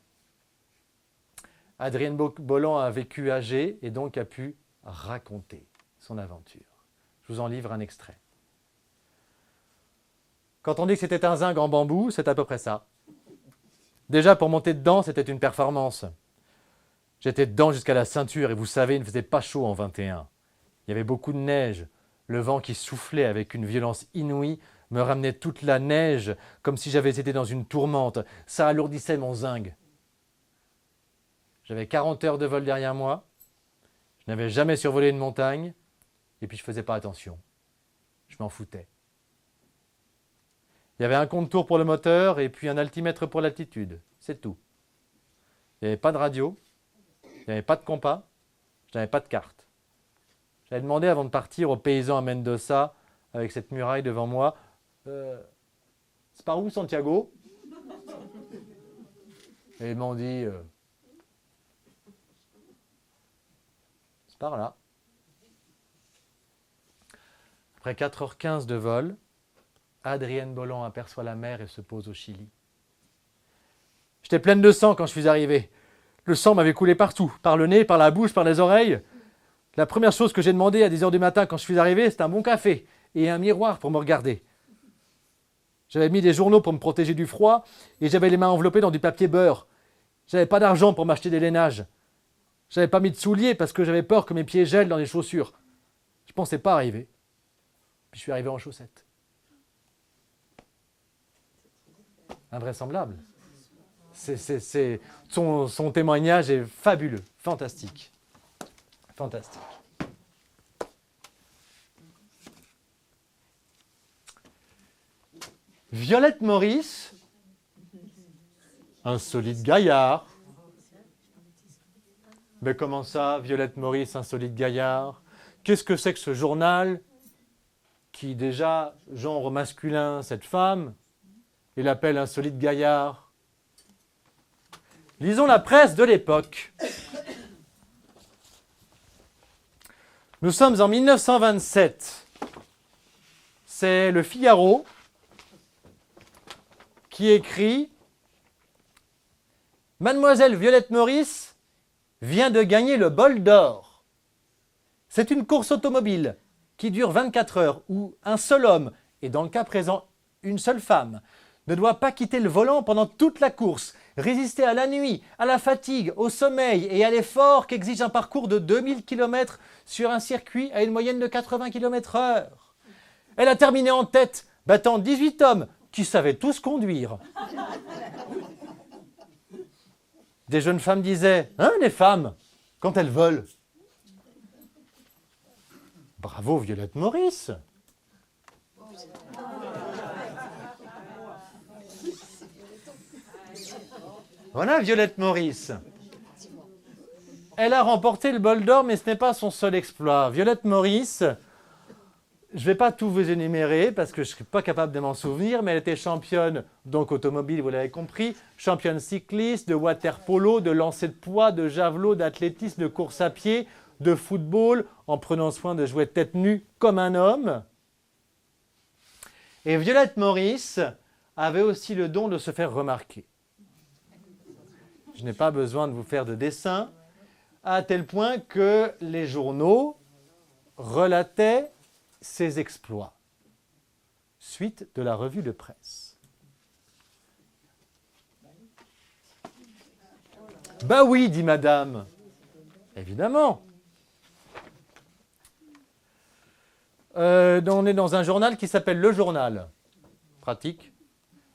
Adrienne Bolland a vécu âgée et donc a pu raconter son aventure. Je vous en livre un extrait. Quand on dit que c'était un zinc en bambou, c'est à peu près ça. Déjà, pour monter dedans, c'était une performance. J'étais dedans jusqu'à la ceinture et vous savez, il ne faisait pas chaud en 21. Il y avait beaucoup de neige. Le vent qui soufflait avec une violence inouïe me ramenait toute la neige comme si j'avais été dans une tourmente. Ça alourdissait mon zinc. J'avais 40 heures de vol derrière moi. Je n'avais jamais survolé une montagne. Et puis je ne faisais pas attention. Je m'en foutais. Il y avait un compte-tour pour le moteur et puis un altimètre pour l'altitude. C'est tout. Il n'y avait pas de radio. Il n'y avait pas de compas. Je n'avais pas de carte. J'avais demandé avant de partir aux paysans à Mendoza, avec cette muraille devant moi, c'est par où Santiago? Et ils m'ont dit, c'est par là. Après 4h15 de vol, Adrienne Bolland aperçoit la mer et se pose au Chili. J'étais pleine de sang quand je suis arrivé. Le sang m'avait coulé partout, par le nez, par la bouche, par les oreilles. La première chose que j'ai demandé à 10h du matin quand je suis arrivé, c'était un bon café et un miroir pour me regarder. J'avais mis des journaux pour me protéger du froid et j'avais les mains enveloppées dans du papier beurre. J'avais pas d'argent pour m'acheter des lainages. J'avais pas mis de souliers parce que j'avais peur que mes pieds gèlent dans les chaussures. Je pensais pas arriver. Puis je suis arrivé en chaussettes. Invraisemblable. Son témoignage est fabuleux, fantastique. Fantastique. Violette Maurice, un solide gaillard. Mais comment ça, Violette Maurice, un solide gaillard? Qu'est-ce que c'est que ce journal qui déjà genre masculin cette femme et l'appelle un solide gaillard? Lisons la presse de l'époque. Nous sommes en 1927. C'est le Figaro qui écrit « Mademoiselle Violette Maurice vient de gagner le bol d'or. C'est une course automobile qui dure 24 heures où un seul homme, et dans le cas présent une seule femme, ne doit pas quitter le volant pendant toute la course, résister à la nuit, à la fatigue, au sommeil et à l'effort qu'exige un parcours de 2000 km sur un circuit à une moyenne de 80 km/h. Elle a terminé en tête, battant 18 hommes qui savaient tous conduire. » Des jeunes femmes disaient « Hein, les femmes, quand elles volent ?» Bravo Violette Maurice. Voilà Violette Maurice. Elle a remporté le bol d'or, mais ce n'est pas son seul exploit. Violette Maurice, je ne vais pas tout vous énumérer parce que je ne serai pas capable de m'en souvenir, mais elle était championne, donc automobile, vous l'avez compris, championne cycliste, de water-polo, de lancer de poids, de javelot, d'athlétisme, de course à pied, de football, en prenant soin de jouer tête nue comme un homme. Et Violette Maurice avait aussi le don de se faire remarquer. Je n'ai pas besoin de vous faire de dessin, à tel point que les journaux relataient ses exploits. Suite de la revue de presse. Bah oui, dit madame. Évidemment. On est dans un journal qui s'appelle Le Journal. Pratique.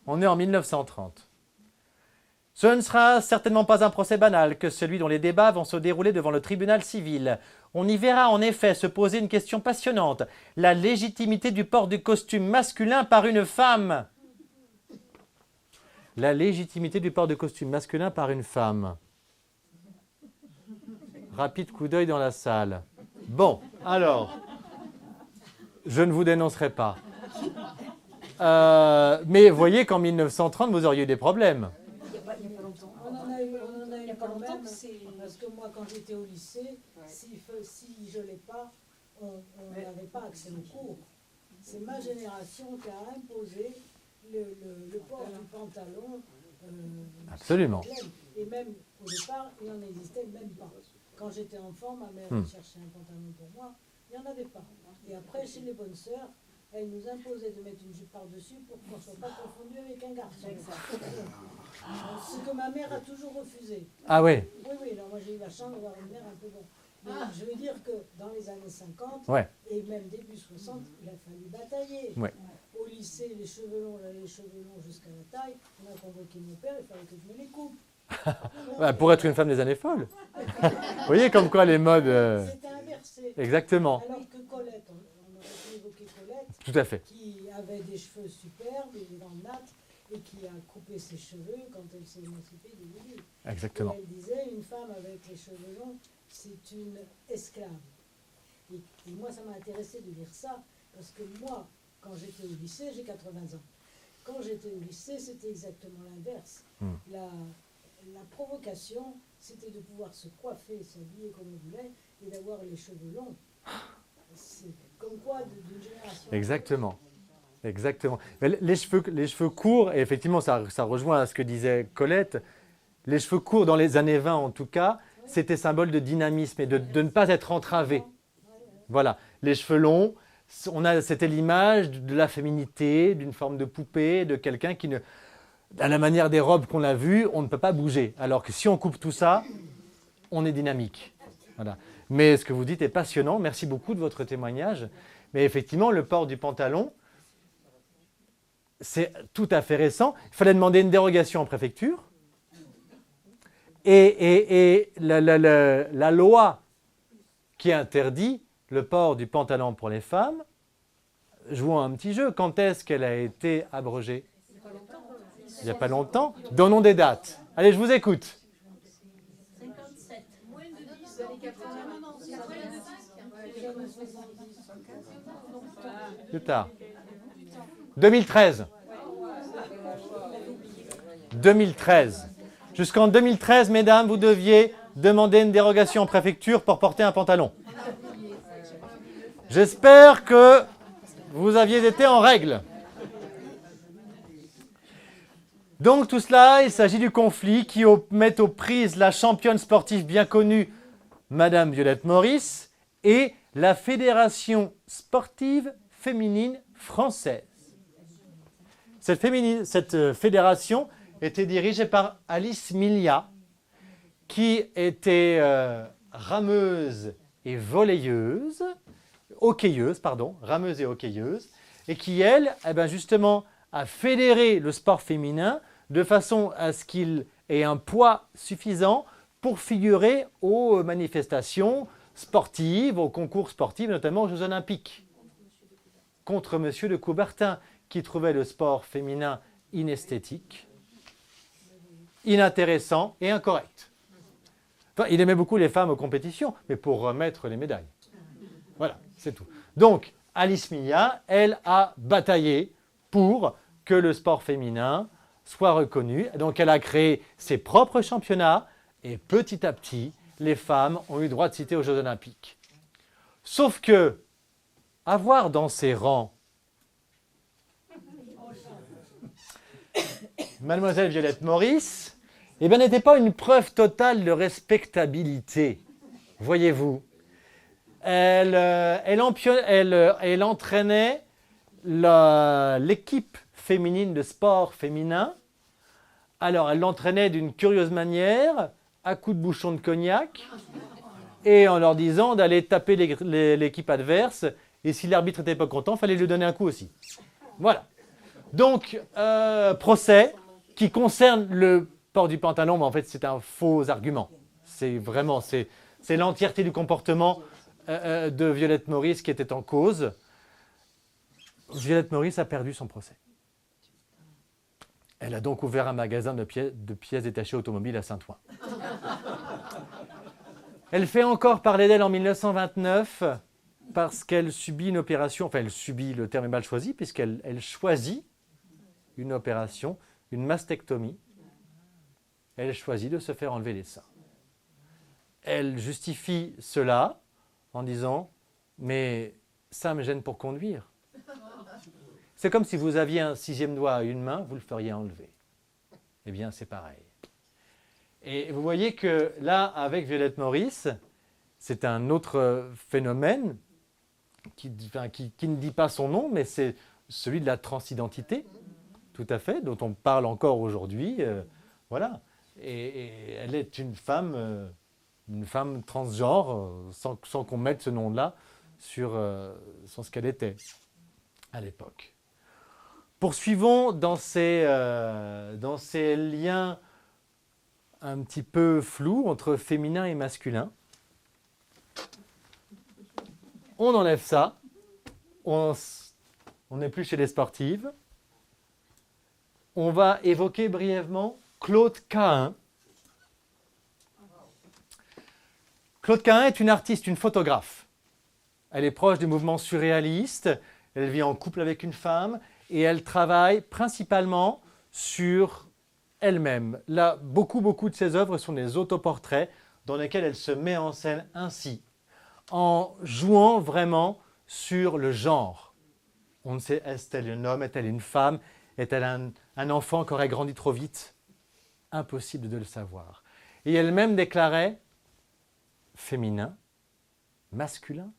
On est en 1930. Ce ne sera certainement pas un procès banal que celui dont les débats vont se dérouler devant le tribunal civil. On y verra en effet se poser une question passionnante. La légitimité du port du costume masculin par une femme. La légitimité du port de costume masculin par une femme. Rapide coup d'œil dans la salle. Bon, alors, je ne vous dénoncerai pas. Mais voyez qu'en 1930, vous auriez eu des problèmes. On en a eu quand même, parce que moi, quand j'étais au lycée, si je l'ai pas, on n'avait pas accès aux cours. C'est ma génération qui a imposé le port du pantalon. Absolument. Et même au départ, il n'en existait même pas. Quand j'étais enfant, ma mère cherchait un pantalon pour moi, il n'y en avait pas. Et après, chez les bonnes sœurs, elle nous imposait de mettre une jupe par-dessus pour qu'on ne soit pas confondu avec un garçon. Ce que ma mère a toujours refusé. Ah oui. Oui, alors moi j'ai eu la chance d'avoir une mère un peu bon. Mais je veux dire que dans les années 50, Ouais. et même début 60, il a fallu batailler. Ouais. Au lycée, les cheveux longs, j'avais les cheveux longs jusqu'à la taille. On a convoqué mon père, il fallait que je me les coupe. Bah, pour être une femme des années folles. Vous voyez comme quoi les modes... C'était inversé. Exactement. Alors que Colette, on aurait pu évoquer Colette, Tout à fait. qui avait des cheveux superbes, des dents nattes, et qui a coupé ses cheveux quand elle s'est émancipée des Lulu. Exactement. Et elle disait, une femme avec les cheveux longs, c'est une esclave. Et moi, ça m'a intéressé de lire ça, parce que moi, quand j'étais au lycée, j'ai 80 ans. Quand j'étais au lycée, c'était exactement l'inverse. La provocation, c'était de pouvoir se coiffer, s'habiller comme on voulait, et d'avoir les cheveux longs. C'est comme quoi d'une génération. Exactement. Exactement. Mais les cheveux courts, et effectivement, ça rejoint à ce que disait Colette, les cheveux courts dans les années 20 en tout cas, c'était symbole de dynamisme et de ne pas être entravé. Voilà. Les cheveux longs, c'était l'image de la féminité, d'une forme de poupée, de quelqu'un qui ne... À la manière des robes qu'on a vues, on ne peut pas bouger. Alors que si on coupe tout ça, on est dynamique. Voilà. Mais ce que vous dites est passionnant. Merci beaucoup de votre témoignage. Mais effectivement, le port du pantalon, c'est tout à fait récent. Il fallait demander une dérogation en préfecture. Et la loi qui interdit le port du pantalon pour les femmes, jouons un petit jeu. Quand est-ce qu'elle a été abrogée ? Il n'y a pas longtemps. Donnons des dates. Allez, je vous écoute. 57. Moins de 10 années 80. Plus tard. 2013. 2013. Jusqu'en 2013, mesdames, vous deviez demander une dérogation en préfecture pour porter un pantalon. J'espère que vous aviez été en règle. Donc tout cela, il s'agit du conflit qui met aux prises la championne sportive bien connue, Madame Violette Maurice, et la Fédération sportive féminine française. Cette fédération était dirigée par Alice Milia, qui était rameuse et volleyeuse, rameuse et hockeyeuse, et qui, elle, justement, a fédéré le sport féminin de façon à ce qu'il ait un poids suffisant pour figurer aux manifestations sportives, aux concours sportifs, notamment aux Jeux Olympiques. Contre M. de Coubertin, qui trouvait le sport féminin inesthétique, inintéressant et incorrect. Enfin, il aimait beaucoup les femmes aux compétitions, mais pour remettre les médailles. Voilà, c'est tout. Donc, Alice Milia, elle a bataillé pour que le sport féminin soit reconnu. Donc, elle a créé ses propres championnats et petit à petit, les femmes ont eu droit de citer aux Jeux Olympiques. Sauf que, avoir dans ses rangs Mademoiselle Violette Maurice, n'était pas une preuve totale de respectabilité, voyez-vous. Elle entraînait l'équipe féminine de sport féminin. Alors, elle l'entraînait d'une curieuse manière. à coups de bouchon de cognac et en leur disant d'aller taper l'équipe adverse. Et si l'arbitre n'était pas content, il fallait lui donner un coup aussi. Voilà. Donc, procès qui concerne le port du pantalon, mais en fait, c'est un faux argument. C'est l'entièreté du comportement de Violette Maurice qui était en cause. Violette Maurice a perdu son procès. Elle a donc ouvert un magasin de pièces détachées automobiles à Saint-Ouen. Elle fait encore parler d'elle en 1929 parce qu'elle subit une opération, enfin elle subit, le terme est mal choisi, puisqu'elle choisit une opération, une mastectomie. Elle choisit de se faire enlever les seins. Elle justifie cela en disant « mais ça me gêne pour conduire ». C'est comme si vous aviez un 6e doigt à une main, vous le feriez enlever. Eh bien, c'est pareil. Et vous voyez que là, avec Violette Maurice, c'est un autre phénomène qui ne dit pas son nom, mais c'est celui de la transidentité, tout à fait, dont on parle encore aujourd'hui. Voilà. Et elle est une femme transgenre, sans qu'on mette ce nom-là sur ce qu'elle était à l'époque. Poursuivons dans ces liens un petit peu flous entre féminin et masculin. On enlève ça. On n'est plus chez les sportives. On va évoquer brièvement Claude Cahun. Claude Cahun est une artiste, une photographe. Elle est proche du mouvement surréaliste. Elle vit en couple avec une femme. Et elle travaille principalement sur elle-même. Là, beaucoup de ses œuvres sont des autoportraits dans lesquels elle se met en scène ainsi, en jouant vraiment sur le genre. On ne sait, est-elle un homme, est-elle une femme, est-elle un enfant qui aurait grandi trop vite? Impossible de le savoir. Et elle-même déclarait féminin, masculin,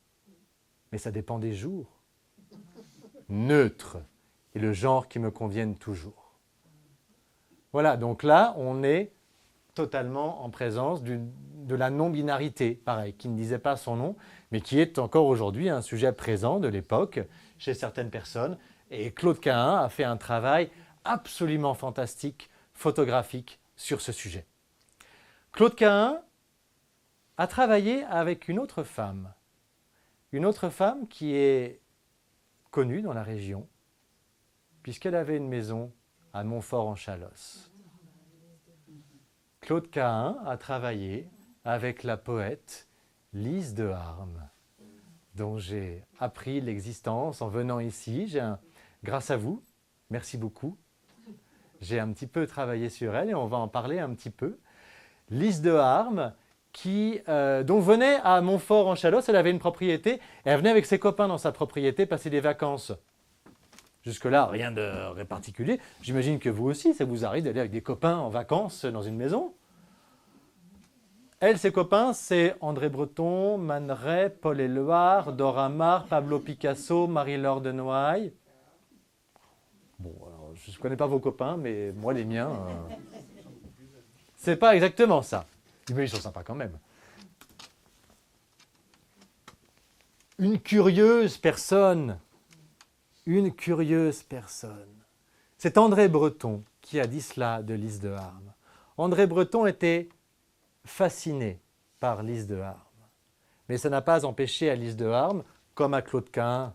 mais ça dépend des jours. Neutre. Et le genre qui me convienne toujours. Voilà, donc là, on est totalement en présence de la non-binarité, pareil, qui ne disait pas son nom, mais qui est encore aujourd'hui un sujet présent de l'époque chez certaines personnes. Et Claude Cahun a fait un travail absolument fantastique, photographique, sur ce sujet. Claude Cahun a travaillé avec une autre femme qui est connue dans la région, puisqu'elle avait une maison à Montfort-en-Chalosse. Claude Cahun a travaillé avec la poète Lise de Harme, dont j'ai appris l'existence en venant ici. Grâce à vous, merci beaucoup. J'ai un petit peu travaillé sur elle et on va en parler un petit peu. Lise de Harme, dont venait à Montfort-en-Chalosse, elle avait une propriété, et elle venait avec ses copains dans sa propriété passer des vacances. Jusque-là, rien de particulier. J'imagine que vous aussi, ça vous arrive d'aller avec des copains en vacances dans une maison. Elle, ses copains, c'est André Breton, Man Ray, Paul Éluard, Dora Maar, Pablo Picasso, Marie-Laure de Noailles. Bon, alors, je ne connais pas vos copains, mais moi, les miens, c'est pas exactement ça. Mais ils sont sympas quand même. Une curieuse personne. C'est André Breton qui a dit cela de Lise de Harme. André Breton était fasciné par Lise de Harme. Mais ça n'a pas empêché à Lise de Harme, comme à Claude Cahun,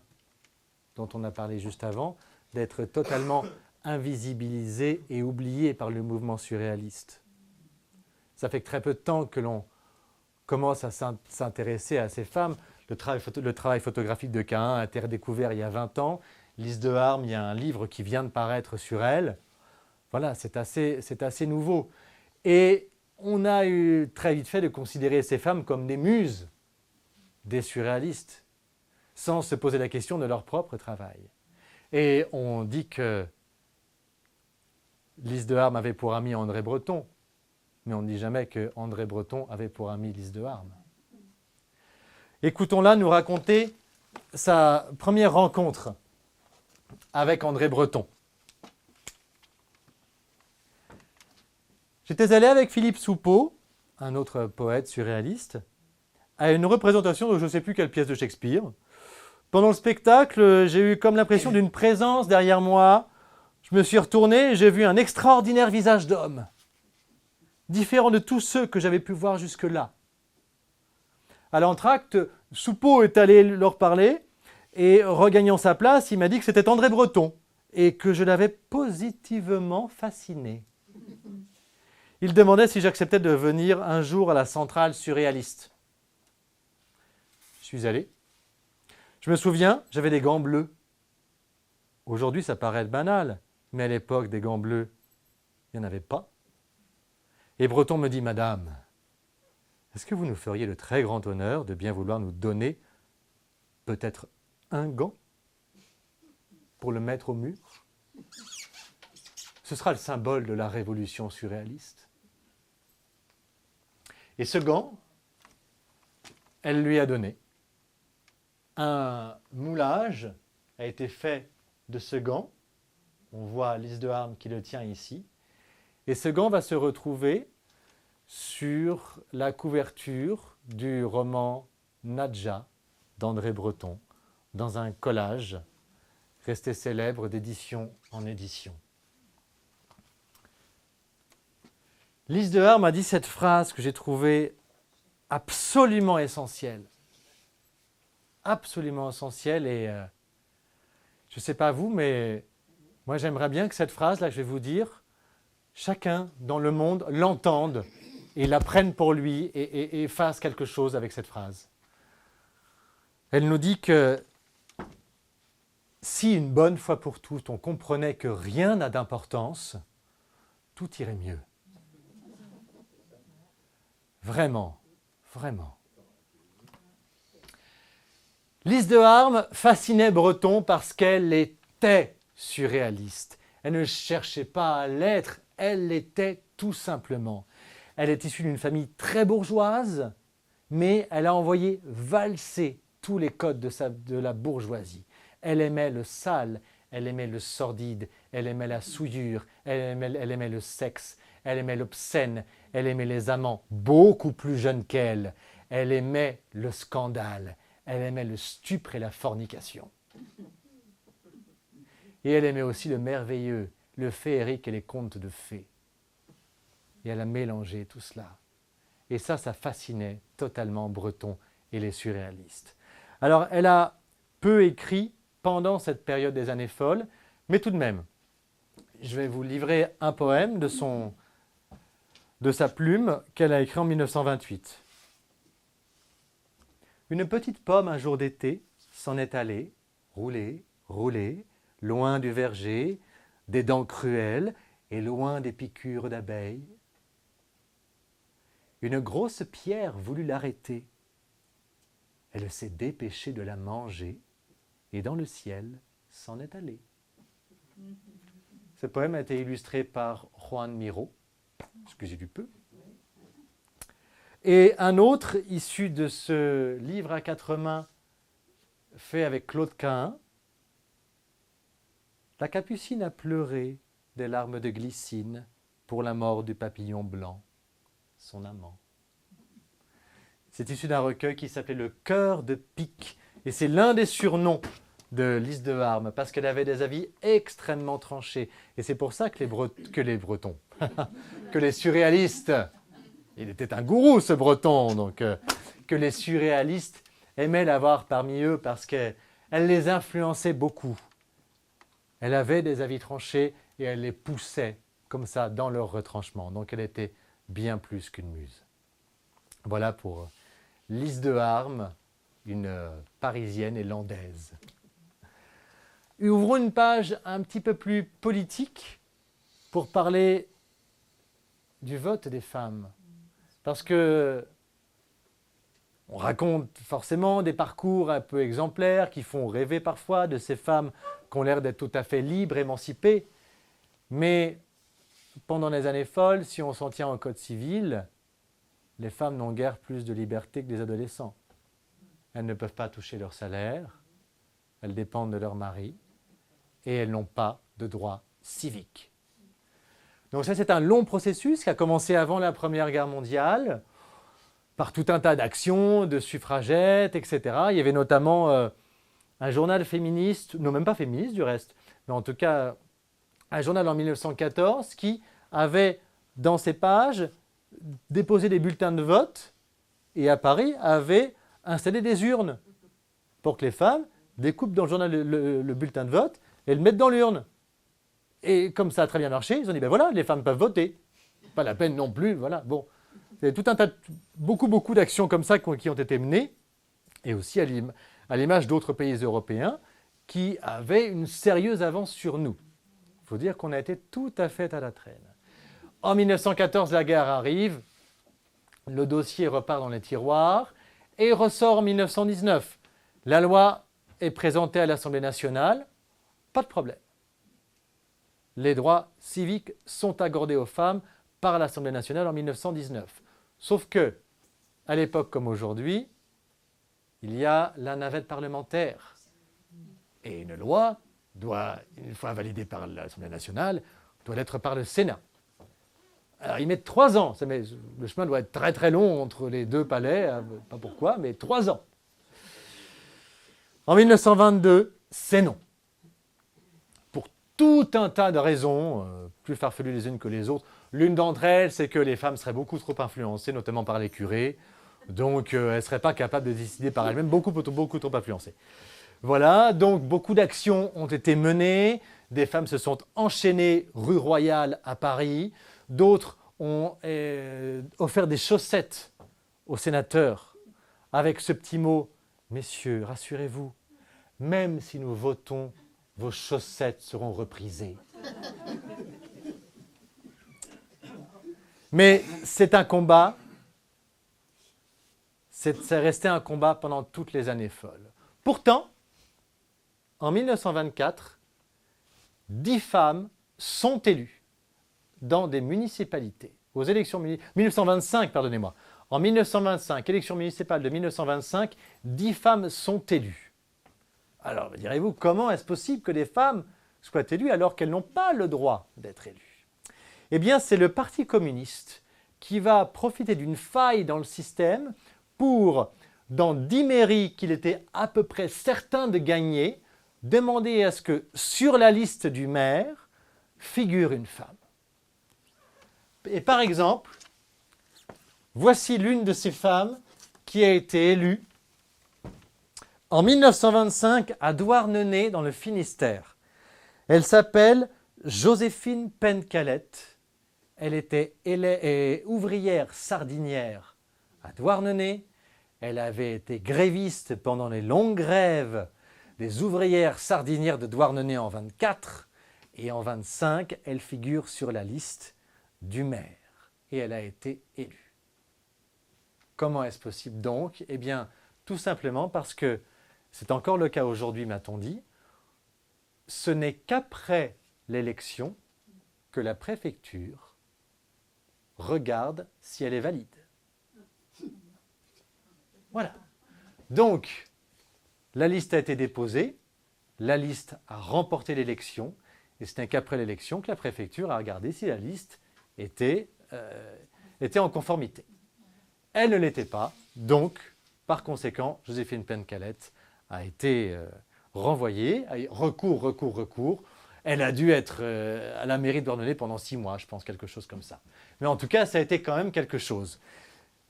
dont on a parlé juste avant, d'être totalement invisibilisée et oubliée par le mouvement surréaliste. Ça fait que très peu de temps que l'on commence à s'intéresser à ces femmes. Le travail photographique de Cahun a été redécouvert il y a 20 ans. Lise de Harme, il y a un livre qui vient de paraître sur elle. Voilà, c'est assez nouveau. Et on a eu très vite fait de considérer ces femmes comme des muses des surréalistes, sans se poser la question de leur propre travail. Et on dit que Lise de Harme avait pour ami André Breton, mais on ne dit jamais que André Breton avait pour ami Lise de Harme. Écoutons-la nous raconter sa première rencontre avec André Breton. J'étais allé avec Philippe Soupeau un autre poète surréaliste, à une représentation de je ne sais plus quelle pièce de Shakespeare. Pendant le spectacle, j'ai eu comme l'impression d'une présence derrière moi. Je me suis retourné et j'ai vu un extraordinaire visage d'homme, différent de tous ceux que j'avais pu voir jusque-là. À l'entracte, Soupeau est allé leur parler et, regagnant sa place, il m'a dit que c'était André Breton et que je l'avais positivement fasciné. Il demandait si j'acceptais de venir un jour à la centrale surréaliste. Je suis allé. Je me souviens, j'avais des gants bleus. Aujourd'hui, ça paraît banal, mais à l'époque, des gants bleus, il n'y en avait pas. Et Breton me dit, Madame, est-ce que vous nous feriez le très grand honneur de bien vouloir nous donner peut-être un gant pour le mettre au mur? Ce sera le symbole de la révolution surréaliste. Et ce gant, elle lui a donné. Un moulage a été fait de ce gant. On voit Lise de Harme qui le tient ici. Et ce gant va se retrouver sur la couverture du roman Nadja d'André Breton, dans un collage resté célèbre d'édition en édition. Lise de Harme a dit cette phrase que j'ai trouvée absolument essentielle. Absolument essentielle et je ne sais pas vous, mais moi j'aimerais bien que cette phrase-là que je vais vous dire, chacun dans le monde l'entende et la prenne pour lui et fasse quelque chose avec cette phrase. Elle nous dit que si une bonne fois pour toutes on comprenait que rien n'a d'importance, tout irait mieux. Vraiment, vraiment. Lise de Harme fascinait Breton parce qu'elle était surréaliste. Elle ne cherchait pas à l'être, elle l'était tout simplement. Elle est issue d'une famille très bourgeoise, mais elle a envoyé valser tous les codes de la bourgeoisie. Elle aimait le sale, elle aimait le sordide, elle aimait la souillure, elle aimait le sexe, elle aimait l'obscène, elle aimait les amants beaucoup plus jeunes qu'elle, elle aimait le scandale, elle aimait le stupre et la fornication. Et elle aimait aussi le merveilleux, le féerique et les contes de fées. Et elle a mélangé tout cela. Et ça fascinait totalement Breton et les surréalistes. Alors, elle a peu écrit pendant cette période des années folles, mais tout de même, je vais vous livrer un poème de sa plume qu'elle a écrit en 1928. Une petite pomme un jour d'été s'en est allée, roulée, roulée, loin du verger, des dents cruelles et loin des piqûres d'abeilles. Une grosse pierre voulut l'arrêter. Elle s'est dépêchée de la manger et dans le ciel s'en est allée. Ce poème a été illustré par Juan Miro, excusez du peu. Et un autre, issu de ce livre à quatre mains, fait avec Claude Cahun. La capucine a pleuré des larmes de glycine pour la mort du papillon blanc, son amant. C'est issu d'un recueil qui s'appelait Le cœur de pique. Et c'est l'un des surnoms de Lise de Harme, parce qu'elle avait des avis extrêmement tranchés. Et c'est pour ça que les Bretons, que les surréalistes, il était un gourou ce Breton, donc que les surréalistes aimaient l'avoir parmi eux parce qu'elle les influençait beaucoup. Elle avait des avis tranchés et elle les poussait comme ça dans leur retranchement. Donc elle était bien plus qu'une muse. Voilà pour Lise de Harme, une Parisienne et landaise. Ouvrons une page un petit peu plus politique pour parler du vote des femmes. Parce que on raconte forcément des parcours un peu exemplaires qui font rêver parfois de ces femmes qui ont l'air d'être tout à fait libres, émancipées. Mais pendant les années folles, si on s'en tient au code civil, les femmes n'ont guère plus de liberté que les adolescents. Elles ne peuvent pas toucher leur salaire, elles dépendent de leur mari et elles n'ont pas de droits civiques. Donc ça, c'est un long processus qui a commencé avant la Première Guerre mondiale, par tout un tas d'actions, de suffragettes, etc. Il y avait notamment un journal féministe, non même pas féministe du reste, mais en tout cas un journal en 1914 qui avait dans ses pages déposé des bulletins de vote et à Paris avait installé des urnes pour que les femmes découpent dans le journal le bulletin de vote et le mettent dans l'urne. Et comme ça a très bien marché, ils ont dit ben voilà, les femmes peuvent voter. Pas la peine non plus, voilà. Bon, il y a tout un tas, beaucoup d'actions comme ça qui ont été menées, et aussi à l'image d'autres pays européens qui avaient une sérieuse avance sur nous. Il faut dire qu'on a été tout à fait à la traîne. En 1914, la guerre arrive, le dossier repart dans les tiroirs et ressort en 1919. La loi est présentée à l'Assemblée nationale, pas de problème. Les droits civiques sont accordés aux femmes par l'Assemblée nationale en 1919. Sauf que, à l'époque comme aujourd'hui, il y a la navette parlementaire. Et une loi doit, une fois validée par l'Assemblée nationale, doit l'être par le Sénat. Alors ils mettent 3 ans, le chemin doit être très très long entre les deux palais, pas pourquoi, mais 3 ans. En 1922, c'est non. Pour tout un tas de raisons, plus farfelues les unes que les autres. L'une d'entre elles, c'est que les femmes seraient beaucoup trop influencées, notamment par les curés, donc elles ne seraient pas capables de décider par elles-mêmes, beaucoup trop influencées. Voilà, donc beaucoup d'actions ont été menées, des femmes se sont enchaînées rue Royale à Paris, d'autres ont offert des chaussettes aux sénateurs avec ce petit mot « Messieurs, rassurez-vous, même si nous votons, vos chaussettes seront reprisées. » Mais c'est un combat, c'est resté un combat pendant toutes les années folles. Pourtant, en 1924, 10 femmes sont élues dans des municipalités, aux élections 1925, pardonnez-moi. En 1925, élection municipale de 1925, 10 femmes sont élues. Alors, direz-vous, comment est-ce possible que des femmes soient élues alors qu'elles n'ont pas le droit d'être élues? Eh bien, c'est le Parti communiste qui va profiter d'une faille dans le système pour, dans 10 mairies qu'il était à peu près certain de gagner, demander à ce que, sur la liste du maire, figure une femme. Et par exemple, voici l'une de ces femmes qui a été élue en 1925 à Douarnenez, dans le Finistère. Elle s'appelle Joséphine Pencalette. Elle était ouvrière sardinière à Douarnenez. Elle avait été gréviste pendant les longues grèves des ouvrières sardinières de Douarnenez en 1924. Et en 1925, elle figure sur la liste du maire. Et elle a été élue. Comment est-ce possible donc? Eh bien, tout simplement parce que, c'est encore le cas aujourd'hui, m'a-t-on dit, ce n'est qu'après l'élection que la préfecture regarde si elle est valide. Voilà. Donc, la liste a été déposée, la liste a remporté l'élection, et ce n'est qu'après l'élection que la préfecture a regardé si la liste était en conformité. Elle ne l'était pas, donc, par conséquent, Joséphine Pencalette a été renvoyée, recours. Elle a dû être à la mairie de Douarnenez pendant 6 mois, je pense, quelque chose comme ça. Mais en tout cas, ça a été quand même quelque chose.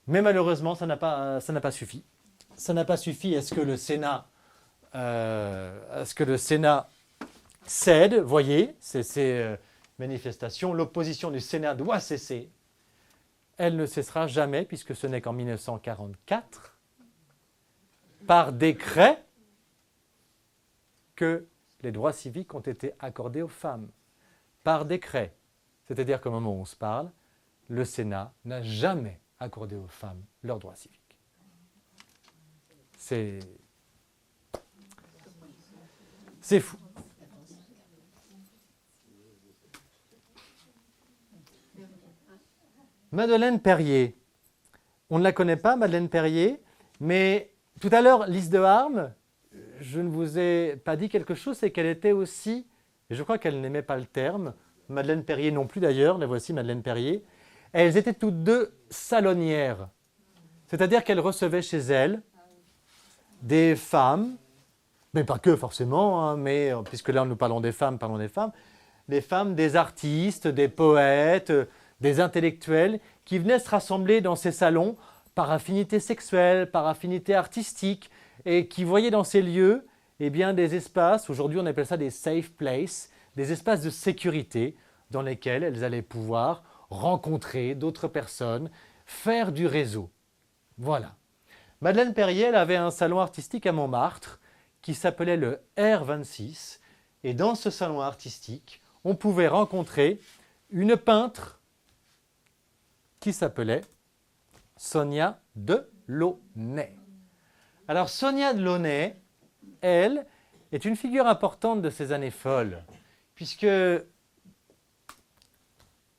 Mais malheureusement, ça n'a pas suffi. Ça n'a pas suffi à ce que le Sénat cède, voyez, ces manifestations. L'opposition du Sénat doit cesser. Elle ne cessera jamais, puisque ce n'est qu'en 1944, par décret, que les droits civiques ont été accordés aux femmes. Par décret. C'est-à-dire qu'au moment où on se parle, le Sénat n'a jamais accordé aux femmes leurs droits civiques. C'est fou. Madeleine Perrier. On ne la connaît pas, Madeleine Perrier, mais tout à l'heure, Lise de Harme, je ne vous ai pas dit quelque chose, c'est qu'elle était aussi, et je crois qu'elle n'aimait pas le terme, Madeleine Perrier non plus d'ailleurs, la voici Madeleine Perrier. Elles étaient toutes deux salonnières, c'est-à-dire qu'elles recevaient chez elles des femmes, mais pas que forcément, hein, mais puisque là nous parlons des femmes, des femmes, des artistes, des poètes, des intellectuels qui venaient se rassembler dans ces salons par affinité sexuelle, par affinité artistique, et qui voyaient dans ces lieux eh bien, des espaces, aujourd'hui on appelle ça des safe places, des espaces de sécurité dans lesquels elles allaient pouvoir rencontrer d'autres personnes, faire du réseau. Voilà. Madeleine Perrier, elle avait un salon artistique à Montmartre qui s'appelait le R26, et dans ce salon artistique, on pouvait rencontrer une peintre qui s'appelait Sonia Delaunay. Alors Sonia Delaunay, elle, est une figure importante de ces années folles, puisque elle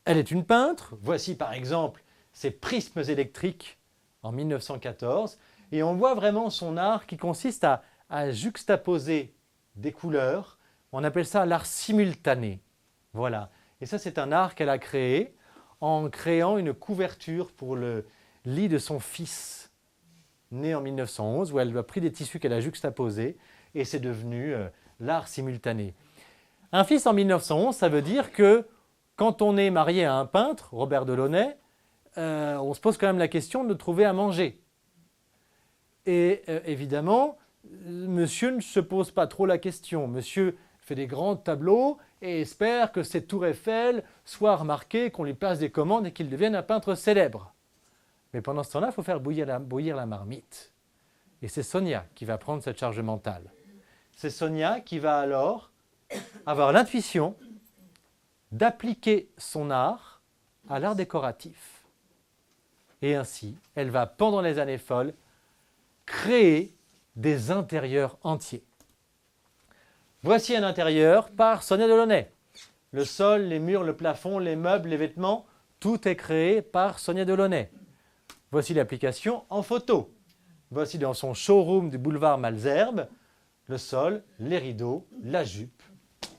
est une peintre. Voici par exemple ses prismes électriques en 1914, et on voit vraiment son art qui consiste à juxtaposer des couleurs. On appelle ça l'art simultané. Voilà. Et ça, c'est un art qu'elle a créé en créant une couverture pour le lit de son fils, né en 1911, où elle a pris des tissus qu'elle a juxtaposés, et c'est devenu l'art simultané. Un fils en 1911, ça veut dire que quand on est marié à un peintre, Robert Delaunay, on se pose quand même la question de trouver à manger. Et évidemment, monsieur ne se pose pas trop la question. Monsieur fait des grands tableaux et espère que cette tour Eiffel soit remarquée, qu'on lui place des commandes et qu'il devienne un peintre célèbre. Mais pendant ce temps-là, il faut faire bouillir la marmite. Et c'est Sonia qui va prendre cette charge mentale. C'est Sonia qui va alors avoir l'intuition d'appliquer son art à l'art décoratif. Et ainsi, elle va, pendant les années folles, créer des intérieurs entiers. Voici un intérieur par Sonia Delaunay. Le sol, les murs, le plafond, les meubles, les vêtements, tout est créé par Sonia Delaunay. Voici l'application en photo. Voici dans son showroom du boulevard Malesherbes, le sol, les rideaux, la jupe.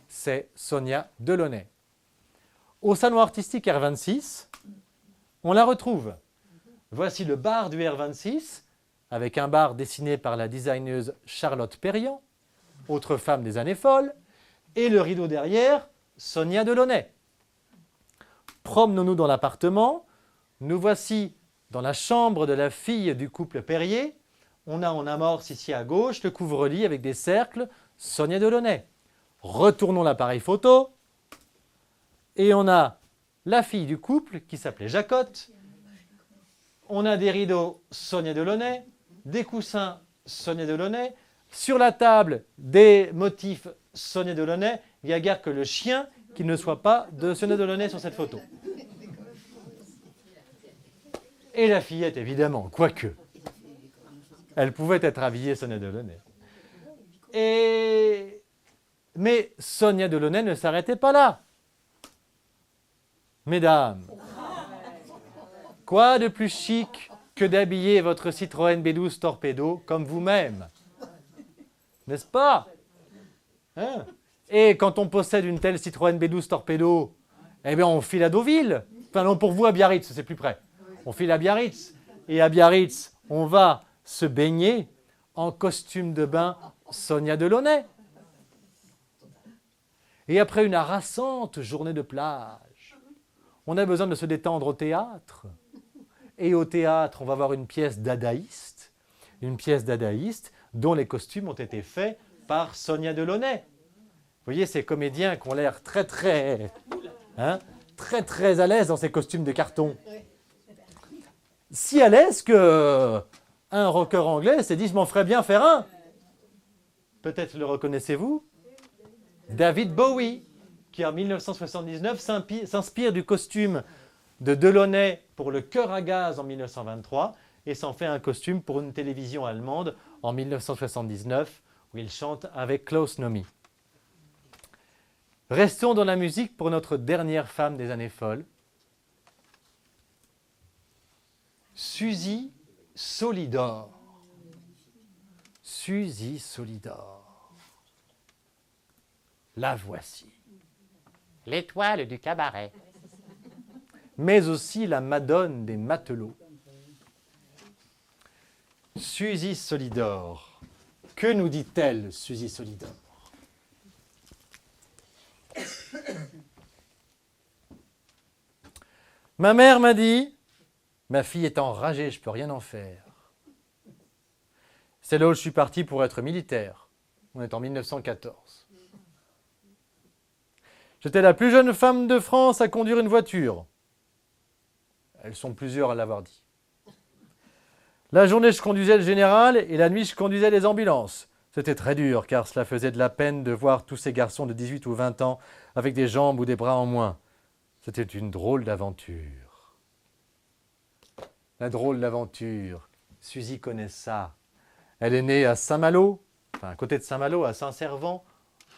C'est Sonia Delaunay. Au salon artistique R26, on la retrouve. Voici le bar du R26, avec un bar dessiné par la designeuse Charlotte Perriand, autre femme des années folles, et le rideau derrière, Sonia Delaunay. Promenons-nous dans l'appartement. Nous voici dans la chambre de la fille du couple Perrier. On a en amorce ici à gauche le couvre-lit avec des cercles, Sonia Delaunay. Retournons l'appareil photo et on a la fille du couple qui s'appelait Jacotte. On a des rideaux Sonia Delaunay, des coussins Sonia Delaunay, sur la table des motifs Sonia Delaunay. Il y a guère que le chien qui ne soit pas de Sonia Delaunay sur cette photo. Et la fillette, évidemment, quoique. Elle pouvait être habillée Sonia Delaunay. Mais Sonia Delaunay ne s'arrêtait pas là. Mesdames, quoi de plus chic que d'habiller votre Citroën B12 Torpedo comme vous-même? N'est-ce pas? Hein? Et quand on possède une telle Citroën B12 Torpedo, eh bien on file à Deauville. Enfin non, pour vous à Biarritz, c'est plus près. On file à Biarritz. Et à Biarritz, on va se baigner en costume de bain Sonia Delaunay. Et après une harassante journée de plage, on a besoin de se détendre au théâtre. Et au théâtre, on va voir une pièce dadaïste dont les costumes ont été faits par Sonia Delaunay. Vous voyez, ces comédiens qui ont l'air très à l'aise dans ces costumes de carton. Si à l'aise que un rocker anglais s'est dit « je m'en ferais bien faire un ». Peut-être le reconnaissez-vous? David Bowie, qui en 1979 s'inspire du costume de Delaunay pour le Chœur à gaz en 1923 et s'en fait un costume pour une télévision allemande en 1979 où il chante avec Klaus Nomi. Restons dans la musique pour notre dernière femme des années folles. Suzy Solidor. Suzy Solidor. La voici. l'étoile du cabaret. Mais aussi la Madone des matelots. Suzy Solidor. Que nous dit-elle, Suzy Solidor? Ma mère m'a dit, ma fille est enragée, je ne peux rien en faire. C'est là où je suis parti pour être militaire. On est en 1914. J'étais la plus jeune femme de France à conduire une voiture. Elles sont plusieurs à l'avoir dit. La journée, je conduisais le général et la nuit, je conduisais les ambulances. C'était très dur car cela faisait de la peine de voir tous ces garçons de 18 ou 20 ans avec des jambes ou des bras en moins. C'était une drôle d'aventure. La drôle d'aventure, Suzy connaît ça. Elle est née à Saint-Malo, enfin à côté de Saint-Malo, à Saint-Servant,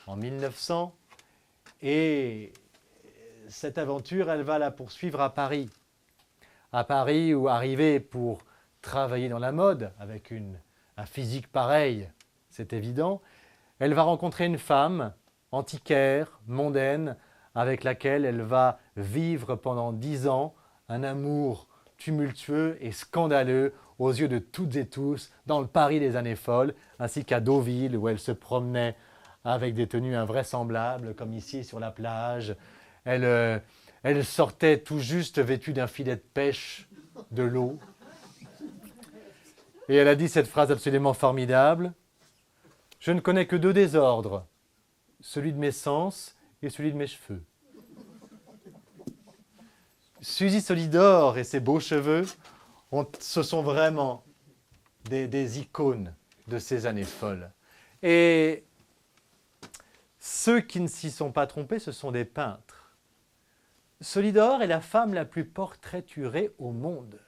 en 1900. Et cette aventure, elle va la poursuivre à Paris. À Paris, où arriver pour travailler dans la mode, avec un physique pareil, c'est évident, elle va rencontrer une femme antiquaire, mondaine, avec laquelle elle va vivre pendant 10 ans un amour tumultueux et scandaleux aux yeux de toutes et tous dans le Paris des années folles, ainsi qu'à Deauville, où elle se promenait avec des tenues invraisemblables, comme ici sur la plage. Elle sortait tout juste vêtue d'un filet de pêche de l'eau. Et elle a dit cette phrase absolument formidable. « Je ne connais que 2 désordres, celui de mes sens et celui de mes cheveux. » Suzy Solidor et ses beaux cheveux, ce sont vraiment des icônes de ces années folles. Et ceux qui ne s'y sont pas trompés, ce sont des peintres. Solidor est la femme la plus portraiturée au monde.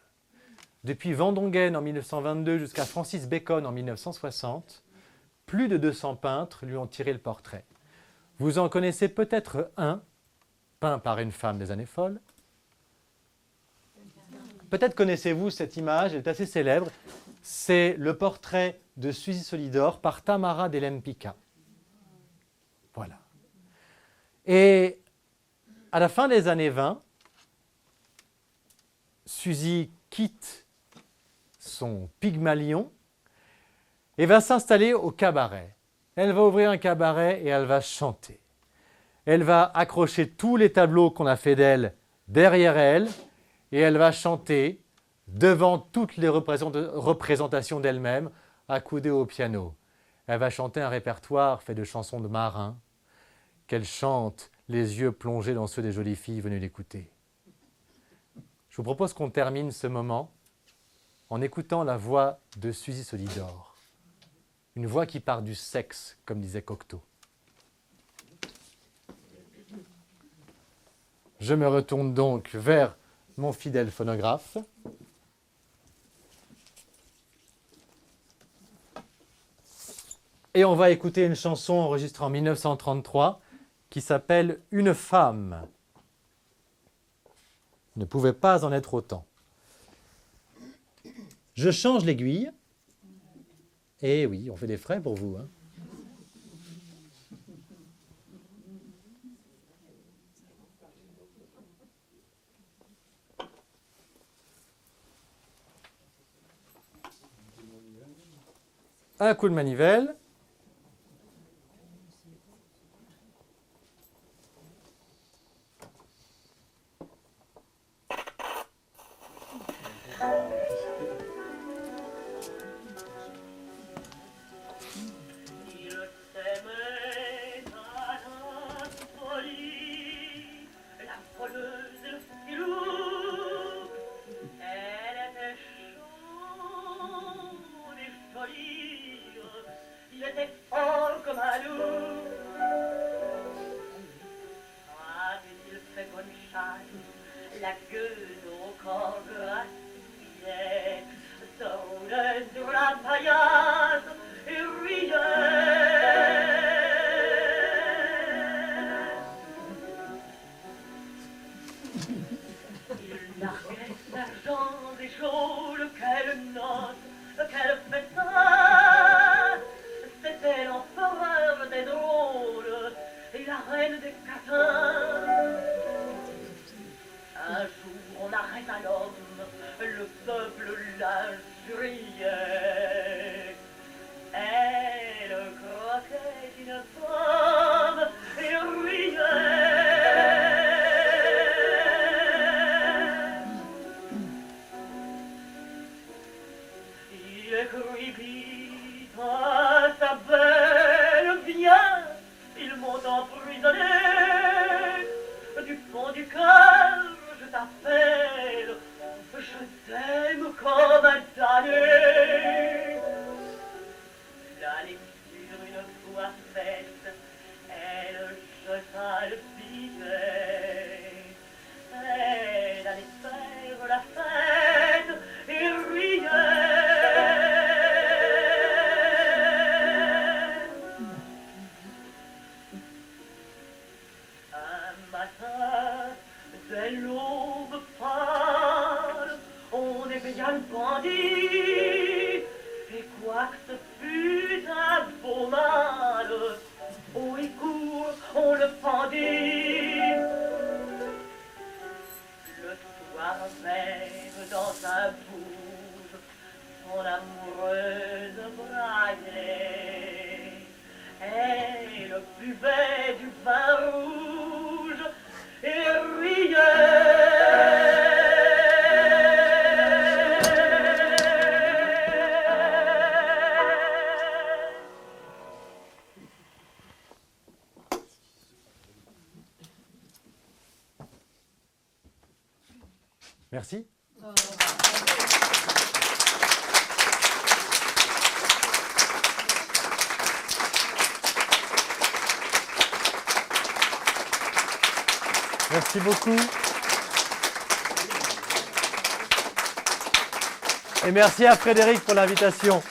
Depuis Van Dongen en 1922 jusqu'à Francis Bacon en 1960, plus de 200 peintres lui ont tiré le portrait. Vous en connaissez peut-être un, peint par une femme des années folles. Peut-être connaissez-vous cette image, elle est assez célèbre. C'est le portrait de Suzy Solidor par Tamara de Lempicka. Voilà. Et à la fin des années 20, Suzy quitte son Pygmalion et va s'installer au cabaret. Elle va ouvrir un cabaret et elle va chanter. Elle va accrocher tous les tableaux qu'on a fait d'elle derrière elle et elle va chanter devant toutes les représentations d'elle-même, accoudée au piano. Elle va chanter un répertoire fait de chansons de marins qu'elle chante les yeux plongés dans ceux des jolies filles venues l'écouter. Je vous propose qu'on termine ce moment en écoutant la voix de Suzy Solidor. Une voix qui part du sexe, comme disait Cocteau. Je me retourne donc vers mon fidèle phonographe. Et on va écouter une chanson enregistrée en 1933 qui s'appelle « Une femme ». Ne pouvait pas en être autant. Je change l'aiguille. Eh oui, on fait des frais pour vous, hein. Un coup de manivelle. La gueule au corps aspirée, sautait sur la paillasse et riait. Il narguait sergents et geôles, quelle noce, quelle festin. C'était l'empereur des drôles et la reine des catins. Il écrit vite à sa belle, viens, ils m'ont emprisonné. Du fond du cœur, je t'appelle, je t'aime comme un damné. La lecture une fois faite, elle jeta le billet. Elle allait faire la fête et riait. Un matin, dès l'aube pâle, on éveilla le bandit. Et quoi que ce fût un beau mal, haut et court, on le pendit. Le soir même, dans sa bouche, son amoureuse braillait. Elle buvait du vin rouge et riait. Merci. Merci beaucoup. Et merci à Frédéric pour l'invitation.